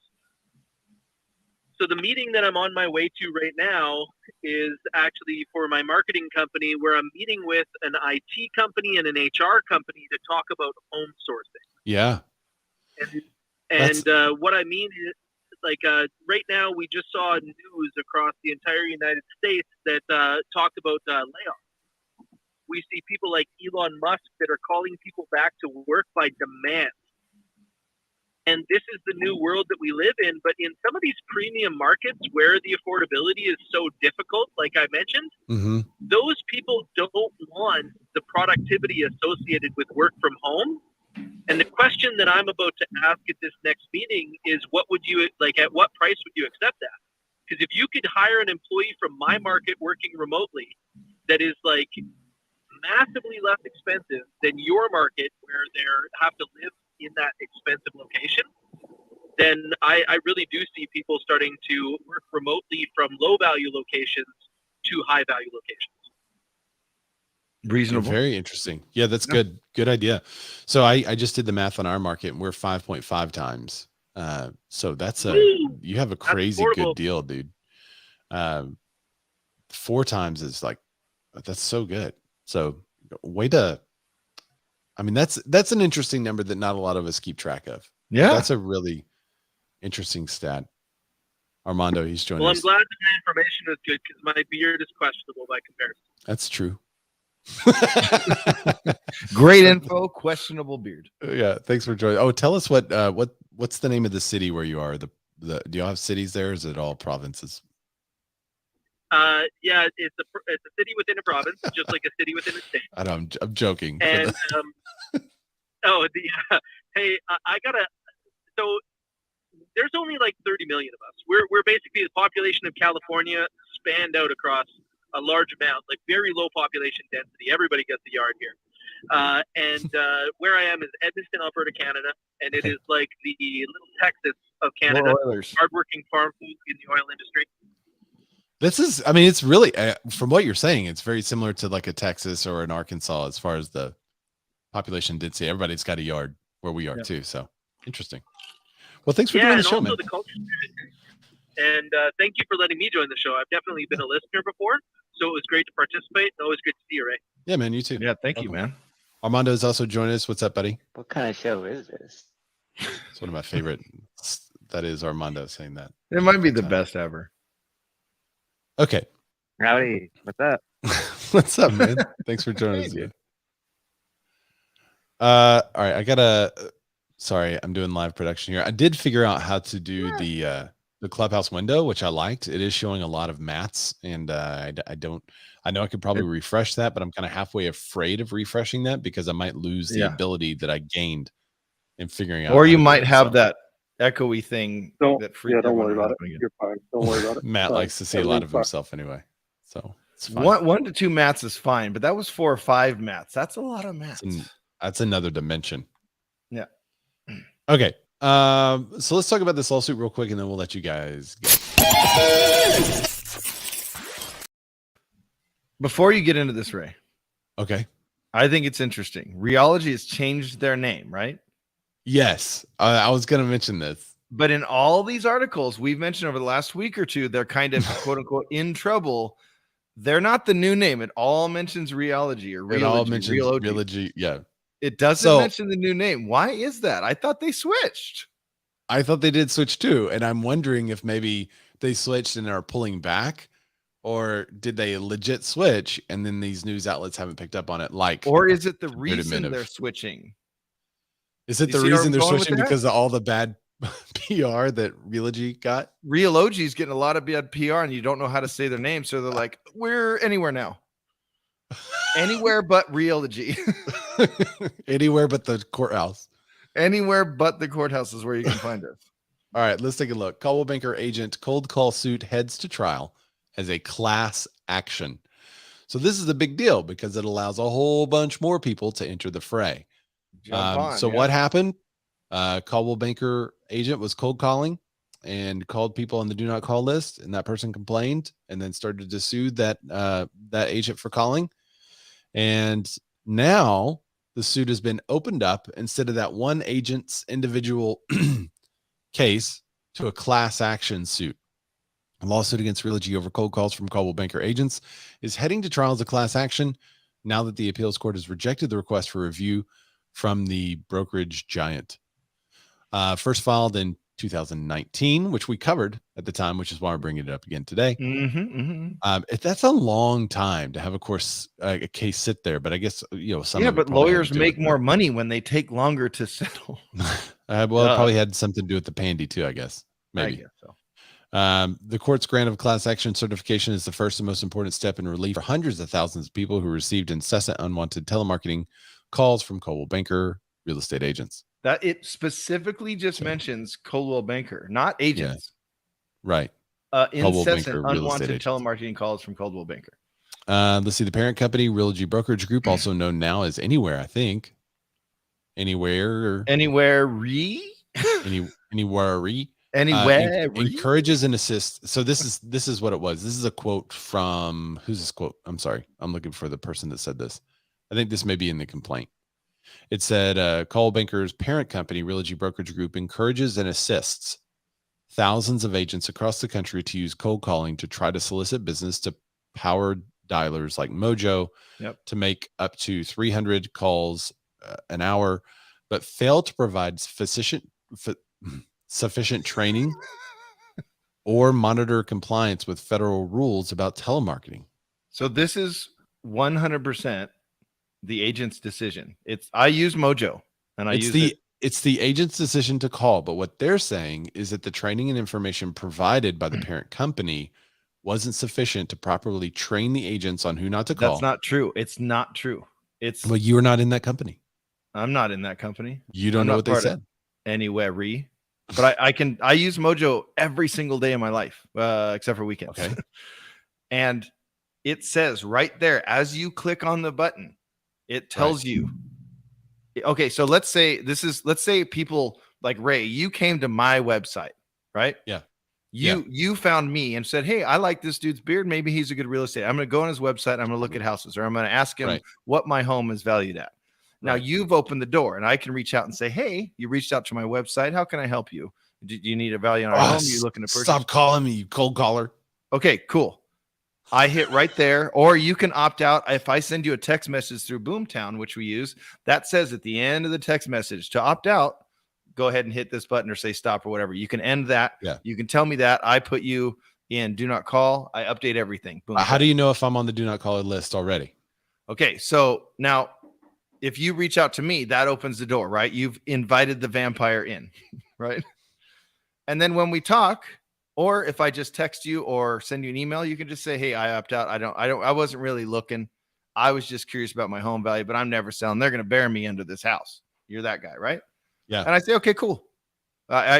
So the meeting that I'm on my way to right now is actually for my marketing company, where I'm meeting with an IT company and an HR company to talk about home sourcing. Yeah. And what I mean is, Like right now, we just saw news across the entire United States that talked about layoffs. We see people like Elon Musk that are calling people back to work by demand. And this is the new world that we live in. But in some of these premium markets where the affordability is so difficult, like I mentioned, those people don't want the productivity associated with work from home. And the question that I'm about to ask at this next meeting is, what would you like? At what price would you accept that? Because if you could hire an employee from my market working remotely that is like massively less expensive than your market where they have to live in that expensive location, then I really do see people starting to work remotely from low value locations to high value locations. Reasonable. Very interesting. Yeah, that's good. Good idea. So I just did the math on our market and we're 5.5 times. So that's you have a crazy good deal, dude. 4 times is like, that's so good. So that's an interesting number that not a lot of us keep track of. Yeah. That's a really interesting stat. Armando, he's joining us. I'm glad that the information is good because my beard is questionable by comparison. That's true. Great info, questionable beard. Yeah, thanks for joining. Oh, tell us what's the name of the city where you are? Do you have cities there? Or is it all provinces? Yeah, it's a city within a province, just like a city within a state. I know, I'm joking. And hey, I gotta. So there's only like 30 million of us. We're basically the population of California spanned out across a large amount, like very low population density. Everybody gets a yard here. And where I am is Edmonton, Alberta, Canada, and it is like the little Texas of Canada. Hardworking farm food in the oil industry. This is, I mean, it's really, from what you're saying, it's very similar to like a Texas or an Arkansas as far as the population density. Everybody's got a yard where we are too. So interesting. Well, thanks for doing the show, man. The culture. And thank you for letting me join the show. I've definitely been a listener before, so it was great to participate. Always good to see you, Ray. Yeah, man, you too. Yeah, thank you, man. Armando is also joining us. What's up, buddy? What kind of show is this? It's one of my favorite. That is Armando saying that. It might be the best ever. Okay. Howdy. What's up? What's up, man? Thanks for joining us. All right, sorry, I'm doing live production here. I did figure out how to do the Clubhouse window, which I liked. It is showing a lot of mats, and I know I could probably refresh that, but I'm kind of halfway afraid of refreshing that because I might lose the ability that I gained in figuring out. Or you might have that echoey thing. Don't worry about it. You're fine. Don't worry about it. Matt likes to see a lot of himself anyway, so it's fine. 1 to 2 mats is fine, but that was 4 or 5 mats. That's a lot of mats. That's another dimension. Yeah. Okay. So let's talk about this lawsuit real quick, and then we'll let you guys go. Before you get into this, Ray. Okay. I think it's interesting. Reology has changed their name, right? Yes. I was going to mention this. But in all these articles we've mentioned over the last week or two, they're kind of quote unquote in trouble. They're not the new name. It all mentions Reology or Reology. It all mentions Reology. Yeah. It doesn't mention the new name. Why is that? I thought they switched. I thought they did switch too. And I'm wondering if maybe they switched and are pulling back, or did they legit switch and then these news outlets haven't picked up on it? Or is it the reason they're switching? Is it the reason they're switching because of all the bad PR that Reology got? Reology's getting a lot of bad PR and you don't know how to say their name. So they're like, we're anywhere now. Anywhere but Reology. Anywhere but the courthouse. Anywhere but the courthouse is where you can find us. All right, let's take a look. Coldwell Banker agent cold call suit heads to trial as a class action. So this is a big deal because it allows a whole bunch more people to enter the fray. What happened? Coldwell Banker agent was cold calling and called people on the do not call list, and that person complained and then started to sue that agent for calling. And now the suit has been opened up instead of that one agent's individual case to a class action suit. A lawsuit against Reology over cold calls from Coldwell Banker agents is heading to trial as a class action now that the appeals court has rejected the request for review from the brokerage giant. First filed in 2019, which we covered at the time, which is why we're bringing it up again today. That's a long time to have a case sit there, but I guess some but lawyers make more money when they take longer to settle. Well, it probably had something to do with the pandy too, I guess. Maybe. I guess so. The court's grant of class action certification is the first and most important step in relief for hundreds of thousands of people who received incessant unwanted telemarketing calls from Coldwell Banker real estate agents. That it specifically just mentions Coldwell Banker, not agents. Yeah. Right. Incessant unwanted telemarketing calls from Coldwell Banker. Let's see. The parent company, Realogy Brokerage Group, also known now as Anywhere, I think. Anywhere. Encourages and assists. So this is what it was. This is a quote from, who's this quote? I'm sorry. I'm looking for the person that said this. I think this may be in the complaint. It said, Coldwell Banker's parent company, Realogy Brokerage Group, encourages and assists thousands of agents across the country to use cold calling to try to solicit business to power dialers like Mojo to make up to 300 calls an hour, but fail to provide sufficient training or monitor compliance with federal rules about telemarketing. So this is 100% the agent's decision. I use Mojo and it's the agent's decision to call, but what they're saying is that the training and information provided by the parent company wasn't sufficient to properly train the agents on who not to call. That's not true. It's not true. Well, you are not in that company. I'm not in that company. You don't know what they said. Anywhere, but I use Mojo every single day of my life, except for weekends. Okay. And it says right there, as you click on the button, it tells you. Okay, so let's say people like Ray, you came to my website, right? Yeah. You found me and said, hey, I like this dude's beard. Maybe he's a good real estate. I'm going to go on his website. I'm going to look at houses, or I'm going to ask him what my home is valued at. Now you've opened the door and I can reach out and say, hey, you reached out to my website. How can I help you? Do you need a value on our home? You looking to purchase? Stop calling me, you cold caller. Okay, cool. I hit right there, or you can opt out. If I send you a text message through Boomtown, which we use, that says at the end of the text message to opt out, go ahead and hit this button or say stop or whatever. You can end that. Yeah. You can tell me that. I put you in do not call. I update everything. Boom. How do you know if I'm on the do not call list already? Okay, so now if you reach out to me, that opens the door, right? You've invited the vampire in, right? And then when we talk, or if I just text you or send you an email, you can just say, hey, I opt out. I wasn't really looking. I was just curious about my home value, but I'm never selling. They're going to bury me under this house. You're that guy, right? Yeah. And I say, okay, cool.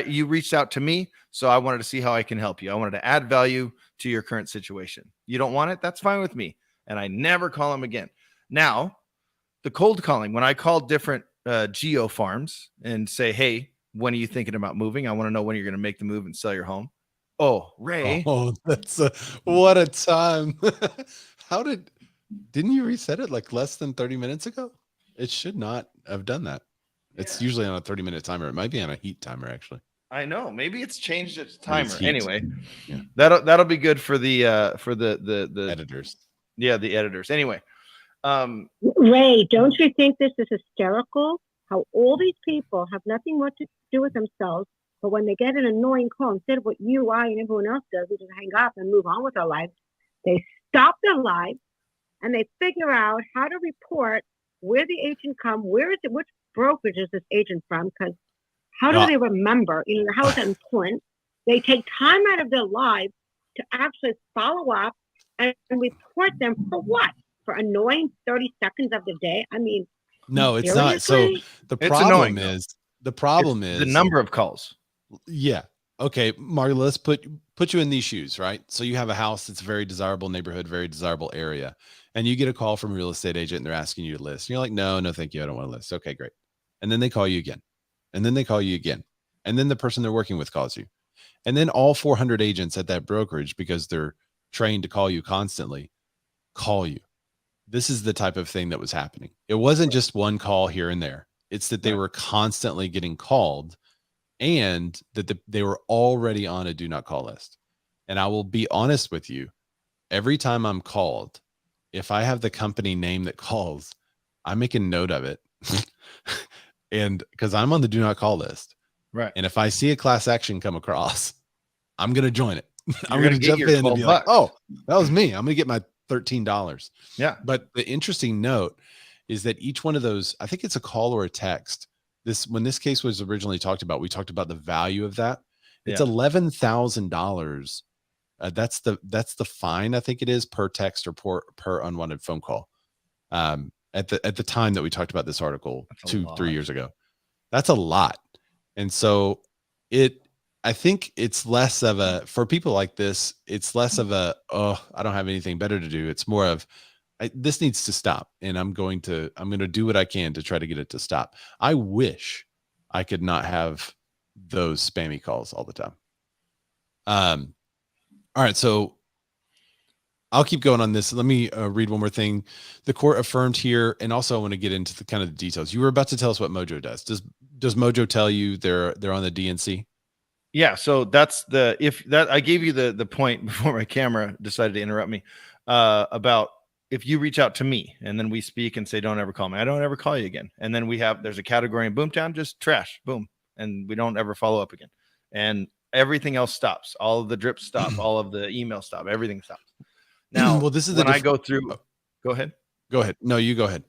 You reached out to me, so I wanted to see how I can help you. I wanted to add value to your current situation. You don't want it? That's fine with me. And I never call them again. Now, the cold calling, when I call different geo farms and say, hey, when are you thinking about moving? I want to know when you're going to make the move and sell your home. Oh, Ray. Oh, that's what a time. Didn't you reset it like less than 30 minutes ago? It should not have done that. It's usually on a 30-minute timer. It might be on a heat timer, actually. I know. Maybe it's changed its timer. Anyway, yeah. That'll be good for the editors. Yeah, the editors. Anyway. Ray, don't you think this is hysterical? How all these people have nothing more to do with themselves, but when they get an annoying call, instead of what you, I, and everyone else does, we just hang up and move on with our lives, they stop their lives and they figure out how to report where the agent come, where is it, which brokerage is this agent from, because how do they remember, how is that important? They take time out of their lives to actually follow up and report them for what? For annoying 30 seconds of the day? I mean, no, it's not. So the problem is the number of calls. Yeah. Okay, Marty, let's put you in these shoes, right? So you have a house that's a very desirable neighborhood, very desirable area, and you get a call from a real estate agent and they're asking you to list. And you're like, no, thank you. I don't want to list. Okay, great. And then they call you again. And then they call you again. And then the person they're working with calls you. And then all 400 agents at that brokerage, because they're trained to call you constantly, call you. This is the type of thing that was happening. It wasn't just one call here and there. It's that they were constantly getting called and that they were already on a do not call list. And I will be honest with you, every time I'm called, if I have the company name that calls, I make a note of it. And because I'm on the do not call list. Right. And if I see a class action come across, I'm going to join it. I'm You're going to jump your in and be like, $12. oh, that was me. I'm going to get my $13. Yeah. But the interesting note is that each one of those, I think it's a call or a text. When this case was originally talked about, we talked about the value of that. It's $11,000. That's the fine, I think it is, per text or per unwanted phone call. At the time that we talked about this article 2-3 years ago. That's a lot. And so I think it's less of a, for people like this, it's less of a, oh, I don't have anything better to do. It's more of, this needs to stop. And I'm going to do what I can to try to get it to stop. I wish I could not have those spammy calls all the time. All right. So I'll keep going on this. Let me read one more thing. The court affirmed here, and also I want to get into the kind of the details. You were about to tell us what Mojo does. Does Mojo tell you they're on the DNC? Yeah. So that's I gave you the point before my camera decided to interrupt me about if you reach out to me and then we speak and say, don't ever call me, I don't ever call you again. And then there's a category in Boomtown, just trash, boom. And we don't ever follow up again. And everything else stops. All of the drips stop. All of the emails stop. Everything stops. Now, well, this is when I go through, go ahead. Go ahead. No, you go ahead.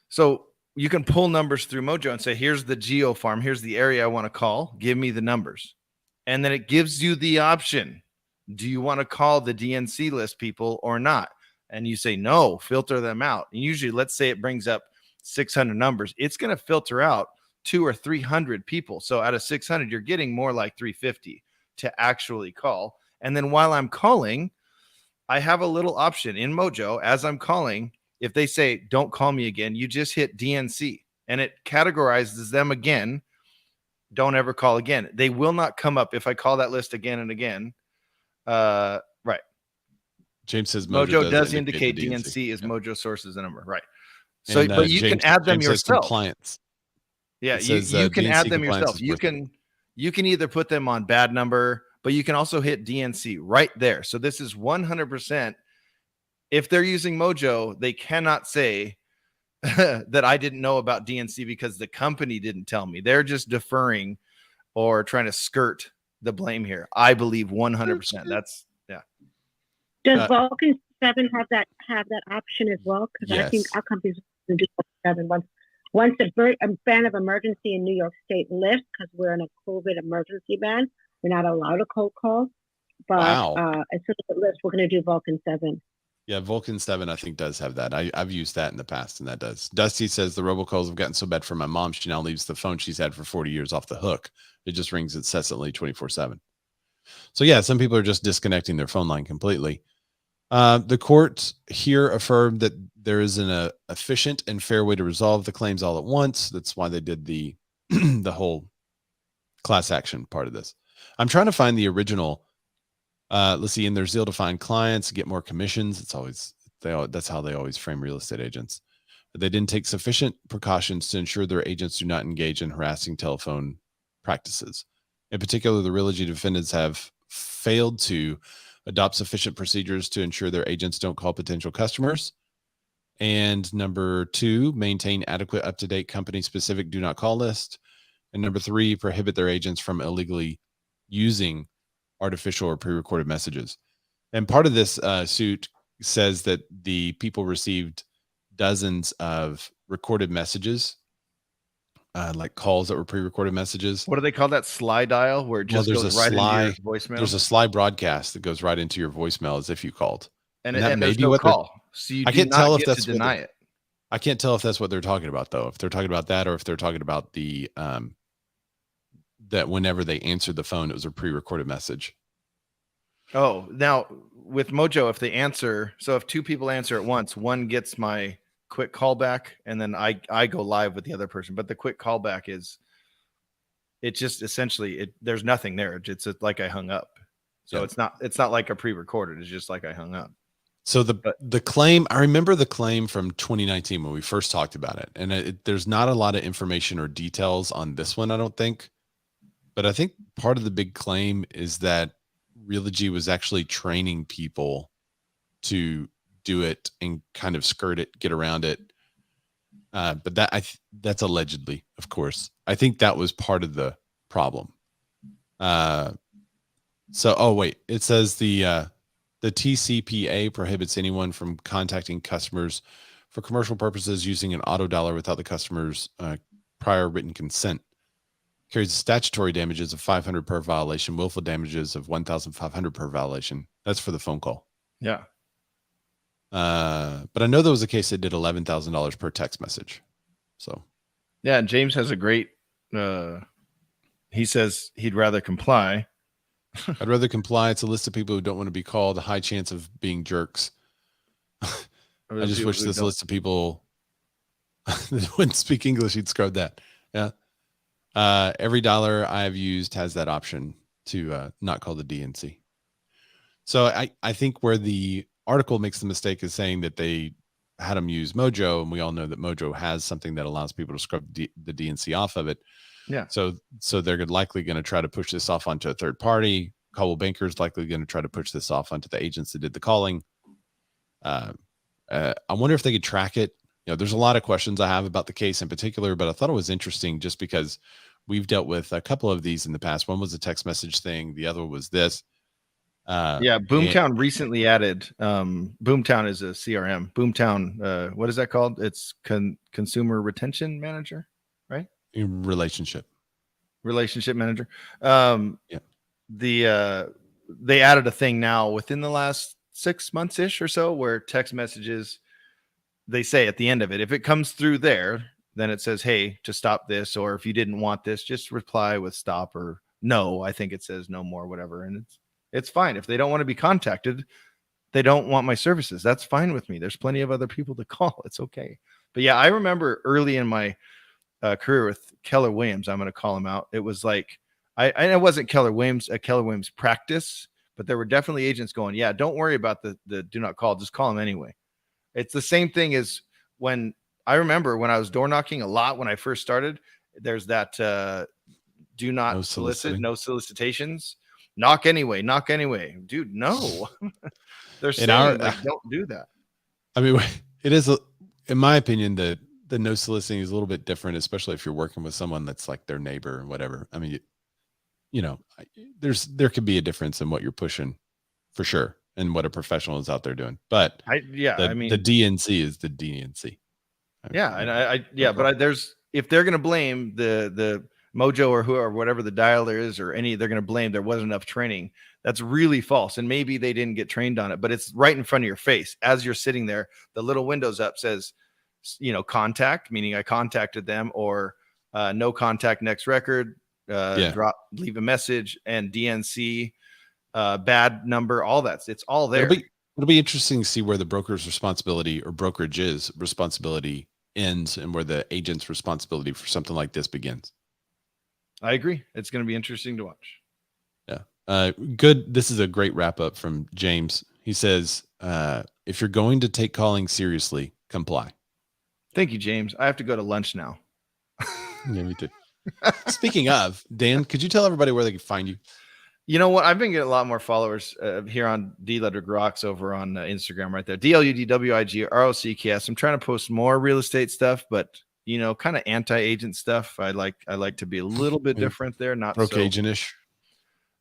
So you can pull numbers through Mojo and say, here's the geo farm. Here's the area I want to call. Give me the numbers. And then it gives you the option. Do you want to call the DNC list people or not? And you say, no, filter them out. And usually, let's say it brings up 600 numbers. It's going to filter out 200 or 300 people. So out of 600, you're getting more like 350 to actually call. And then while I'm calling, I have a little option in Mojo as I'm calling. If they say, don't call me again, you just hit DNC and it categorizes them again. Don't ever call again. They will not come up if I call that list again and again. Right. James says Mojo does indicate DNC is Mojo sources the number. Right. So, and, but you can add them yourself. Compliance. Yeah. You can add them yourself. You can either put them on bad number, but you can also hit DNC right there. So this is 100%. If they're using Mojo, they cannot say that I didn't know about DNC because the company didn't tell me. They're just deferring or trying to skirt the blame here. I believe 100%. That's Does Vulcan 7 have that option as well? Because yes. I think our company's going to do 7 once a ban of emergency in New York State lifts, because we're in a COVID emergency ban. We're not allowed to cold call. But as soon as it lifts, we're going to do Vulcan 7. Yeah, Vulcan 7, I think, does have that. I've used that in the past, and that does. Dusty says the robocalls have gotten so bad for my mom, she now leaves the phone she's had for 40 years off the hook. It just rings incessantly 24/7. So, yeah, some people are just disconnecting their phone line completely. The court here affirmed that there is an efficient and fair way to resolve the claims all at once. That's why they did the the whole class action part of this. I'm trying to find the original. Let's see, in their zeal to find clients, get more commissions. That's how they always frame real estate agents. But they didn't take sufficient precautions to ensure their agents do not engage in harassing telephone practices. In particular, the Realogy defendants have failed to adopt sufficient procedures to ensure their agents don't call potential customers. And number 2, maintain adequate up-to-date company-specific do not call list. And number 3, prohibit their agents from illegally using artificial or pre-recorded messages. And part of this suit says that the people received dozens of recorded messages, like calls that were pre-recorded messages. What do they call that? Slide dial, where it just goes right into your voicemail? There's a sly broadcast that goes right into your voicemail as if you called. And that may be no call. So you do not get to deny it. I can't tell if that's what they're talking about, though. If they're talking about that, or if they're talking about the that whenever they answered the phone, it was a pre-recorded message. Oh, now with Mojo, if they answer, so if 2 people answer at once, one gets my quick callback, and then I go live with the other person. But the quick callback it just essentially there's nothing there. It's like I hung up. So yeah. It's not like a pre-recorded. It's just like I hung up. So the claim, I remember the claim from 2019 when we first talked about it, and there's not a lot of information or details on this one, I don't think. But I think part of the big claim is that Realogy was actually training people to do it and kind of skirt it, get around it. But that's allegedly, of course. I think that was part of the problem. Oh wait, it says the TCPA prohibits anyone from contacting customers for commercial purposes using an auto dialer without the customer's prior written consent. Carries statutory damages of $500 per violation, willful damages of $1,500 per violation. That's for the phone call. Yeah. But I know there was a case that did $11,000 per text message. So yeah, James has a great he says he'd rather comply. I'd rather comply. It's a list of people who don't want to be called, a high chance of being jerks. I just wish this list of people that wouldn't speak English, he'd scrub that. Yeah. Every dollar I've used has that option to not call the DNC. So I think where the article makes the mistake is saying that they had them use Mojo, and we all know that Mojo has something that allows people to scrub the DNC off of it. Yeah. So they're likely going to try to push this off onto a third party. Coldwell Banker's likely going to try to push this off onto the agents that did the calling. I wonder if they could track it. You know, there's a lot of questions I have about the case in particular, but I thought it was interesting just because we've dealt with a couple of these in the past. One was a text message thing. The other was this. Boomtown recently added. Boomtown is a CRM. Boomtown, what is that called? It's Consumer Retention Manager, right? Relationship Manager. They added a thing now within the last 6 months ish or so where text messages, they say at the end of it, if it comes through there, then it says, hey, to stop this, or if you didn't want this, just reply with stop or no. I think it says no more, whatever. And it's fine. If they don't want to be contacted, they don't want my services. That's fine with me. There's plenty of other people to call. It's okay. But yeah, I remember early in my career with Keller Williams, I'm going to call him out. It was like, I wasn't Keller Williams practice, but there were definitely agents going, yeah, don't worry about the do not call, just call them anyway. It's the same thing as when I remember when I was door knocking a lot when I first started, there's that do not solicit, no solicitations, knock anyway. Dude, no. They're saying don't do that. I mean, it is, in my opinion, the no soliciting is a little bit different, especially if you're working with someone that's like their neighbor and whatever. I mean, you know, there could be a difference in what you're pushing for sure and what a professional is out there doing. But the DNC is the DNC. If they're going to blame the Mojo or whatever the dialer is or they're going to blame there wasn't enough training. That's really false. And maybe they didn't get trained on it, but it's right in front of your face. As you're sitting there, the little windows up says, you know, contact, meaning I contacted them, or no contact, next record, leave a message, and DNC, bad number, all that. It's all there. It'll be interesting to see where the broker's responsibility or brokerage's responsibility ends and where the agent's responsibility for something like this begins. I agree. It's going to be interesting to watch. Yeah. Good. This is a great wrap up from James. He says, if you're going to take calling seriously, comply. Thank you, James. I have to go to lunch now. Yeah, me too. Speaking of, Dan, could you tell everybody where they can find you? You know what? I've been getting a lot more followers here on D-Letter-Grocks over on Instagram right there. DLUDWIGROCKS. I'm trying to post more real estate stuff, but you know, kind of anti-agent stuff. I like to be a little bit different there. Not broke agent-ish.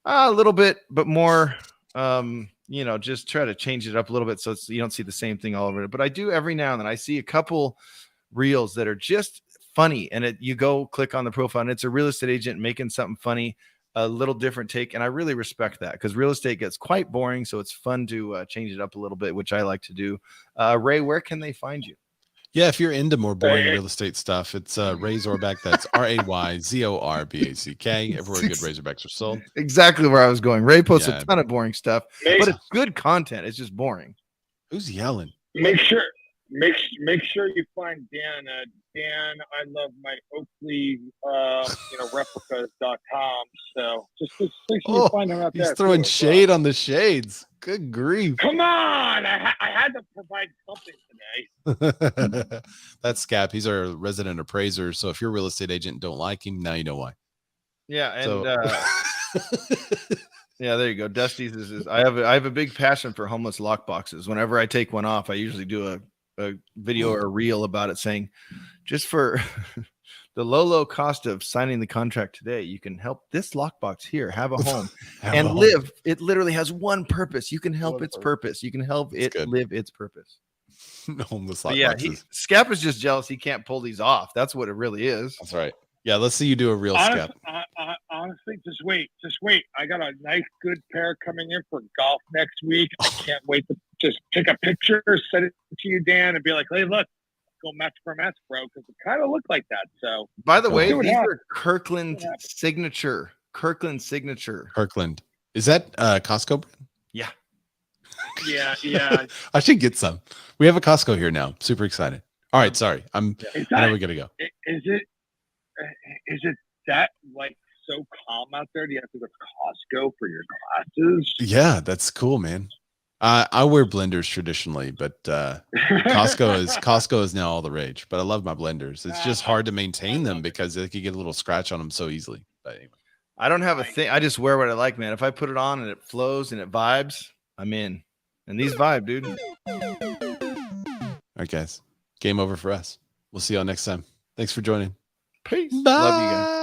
A little bit, but more. You know, just try to change it up a little bit so you don't see the same thing all over it. But I do every now and then. I see a couple reels that are just funny, and you go click on the profile, and it's a real estate agent making something funny, a little different take, and I really respect that because real estate gets quite boring, so it's fun to change it up a little bit, which I like to do. Ray, where can they find you? Yeah, if you're into more boring real estate stuff, it's Ray Zorback. That's RayZorback. Everywhere good Razorbacks are sold. Exactly where I was going. Ray posts a ton of boring stuff, but it's good content. It's just boring. Who's yelling? Make sure you find Dan. Dan, I love my Oakley, replicas.com. So just make sure you find him out there. He's throwing shade on the shades. Good grief. Come on. I had to provide something today. That's Scap. He's our resident appraiser. So if you're a real estate agent and don't like him, now you know why. Yeah. And yeah, there you go. Dusty's is I have a big passion for homeless lock boxes. Whenever I take one off, I usually do a video or a reel about it saying, just for the low cost of signing the contract today, you can help this lockbox here have a home and live. It literally has one purpose. You can help its purpose. You can help it live its purpose. Homeless But lockboxes. Scap is just jealous he can't pull these off. That's what it really is. That's right. Yeah, let's see you do a real Scap. Honestly, just wait. I got a nice, good pair coming in for golf next week. I can't wait to just take a picture, send it to you, Dan, and be like, hey, look, go match for match, bro, because it kind of looked like that. So, by the way, these are Kirkland signature. Kirkland. Is that Costco? Yeah. Yeah. I should get some. We have a Costco here now. Super excited. All right, sorry. I know we gotta go. Is it that like so calm out there? Do you have to go to Costco for your classes? Yeah, that's cool, man. I wear blenders traditionally, but Costco is now all the rage. But I love my blenders. It's just hard to maintain them because they could get a little scratch on them so easly. But anyway, I don't have a thing. I just wear what I like, man. If I put it on and it flows and it vibes, I'm in. And these vibe, dude. All right, guys. Game over for us. We'll see y'all next time. Thanks for joining. Peace. Bye. Love you guys.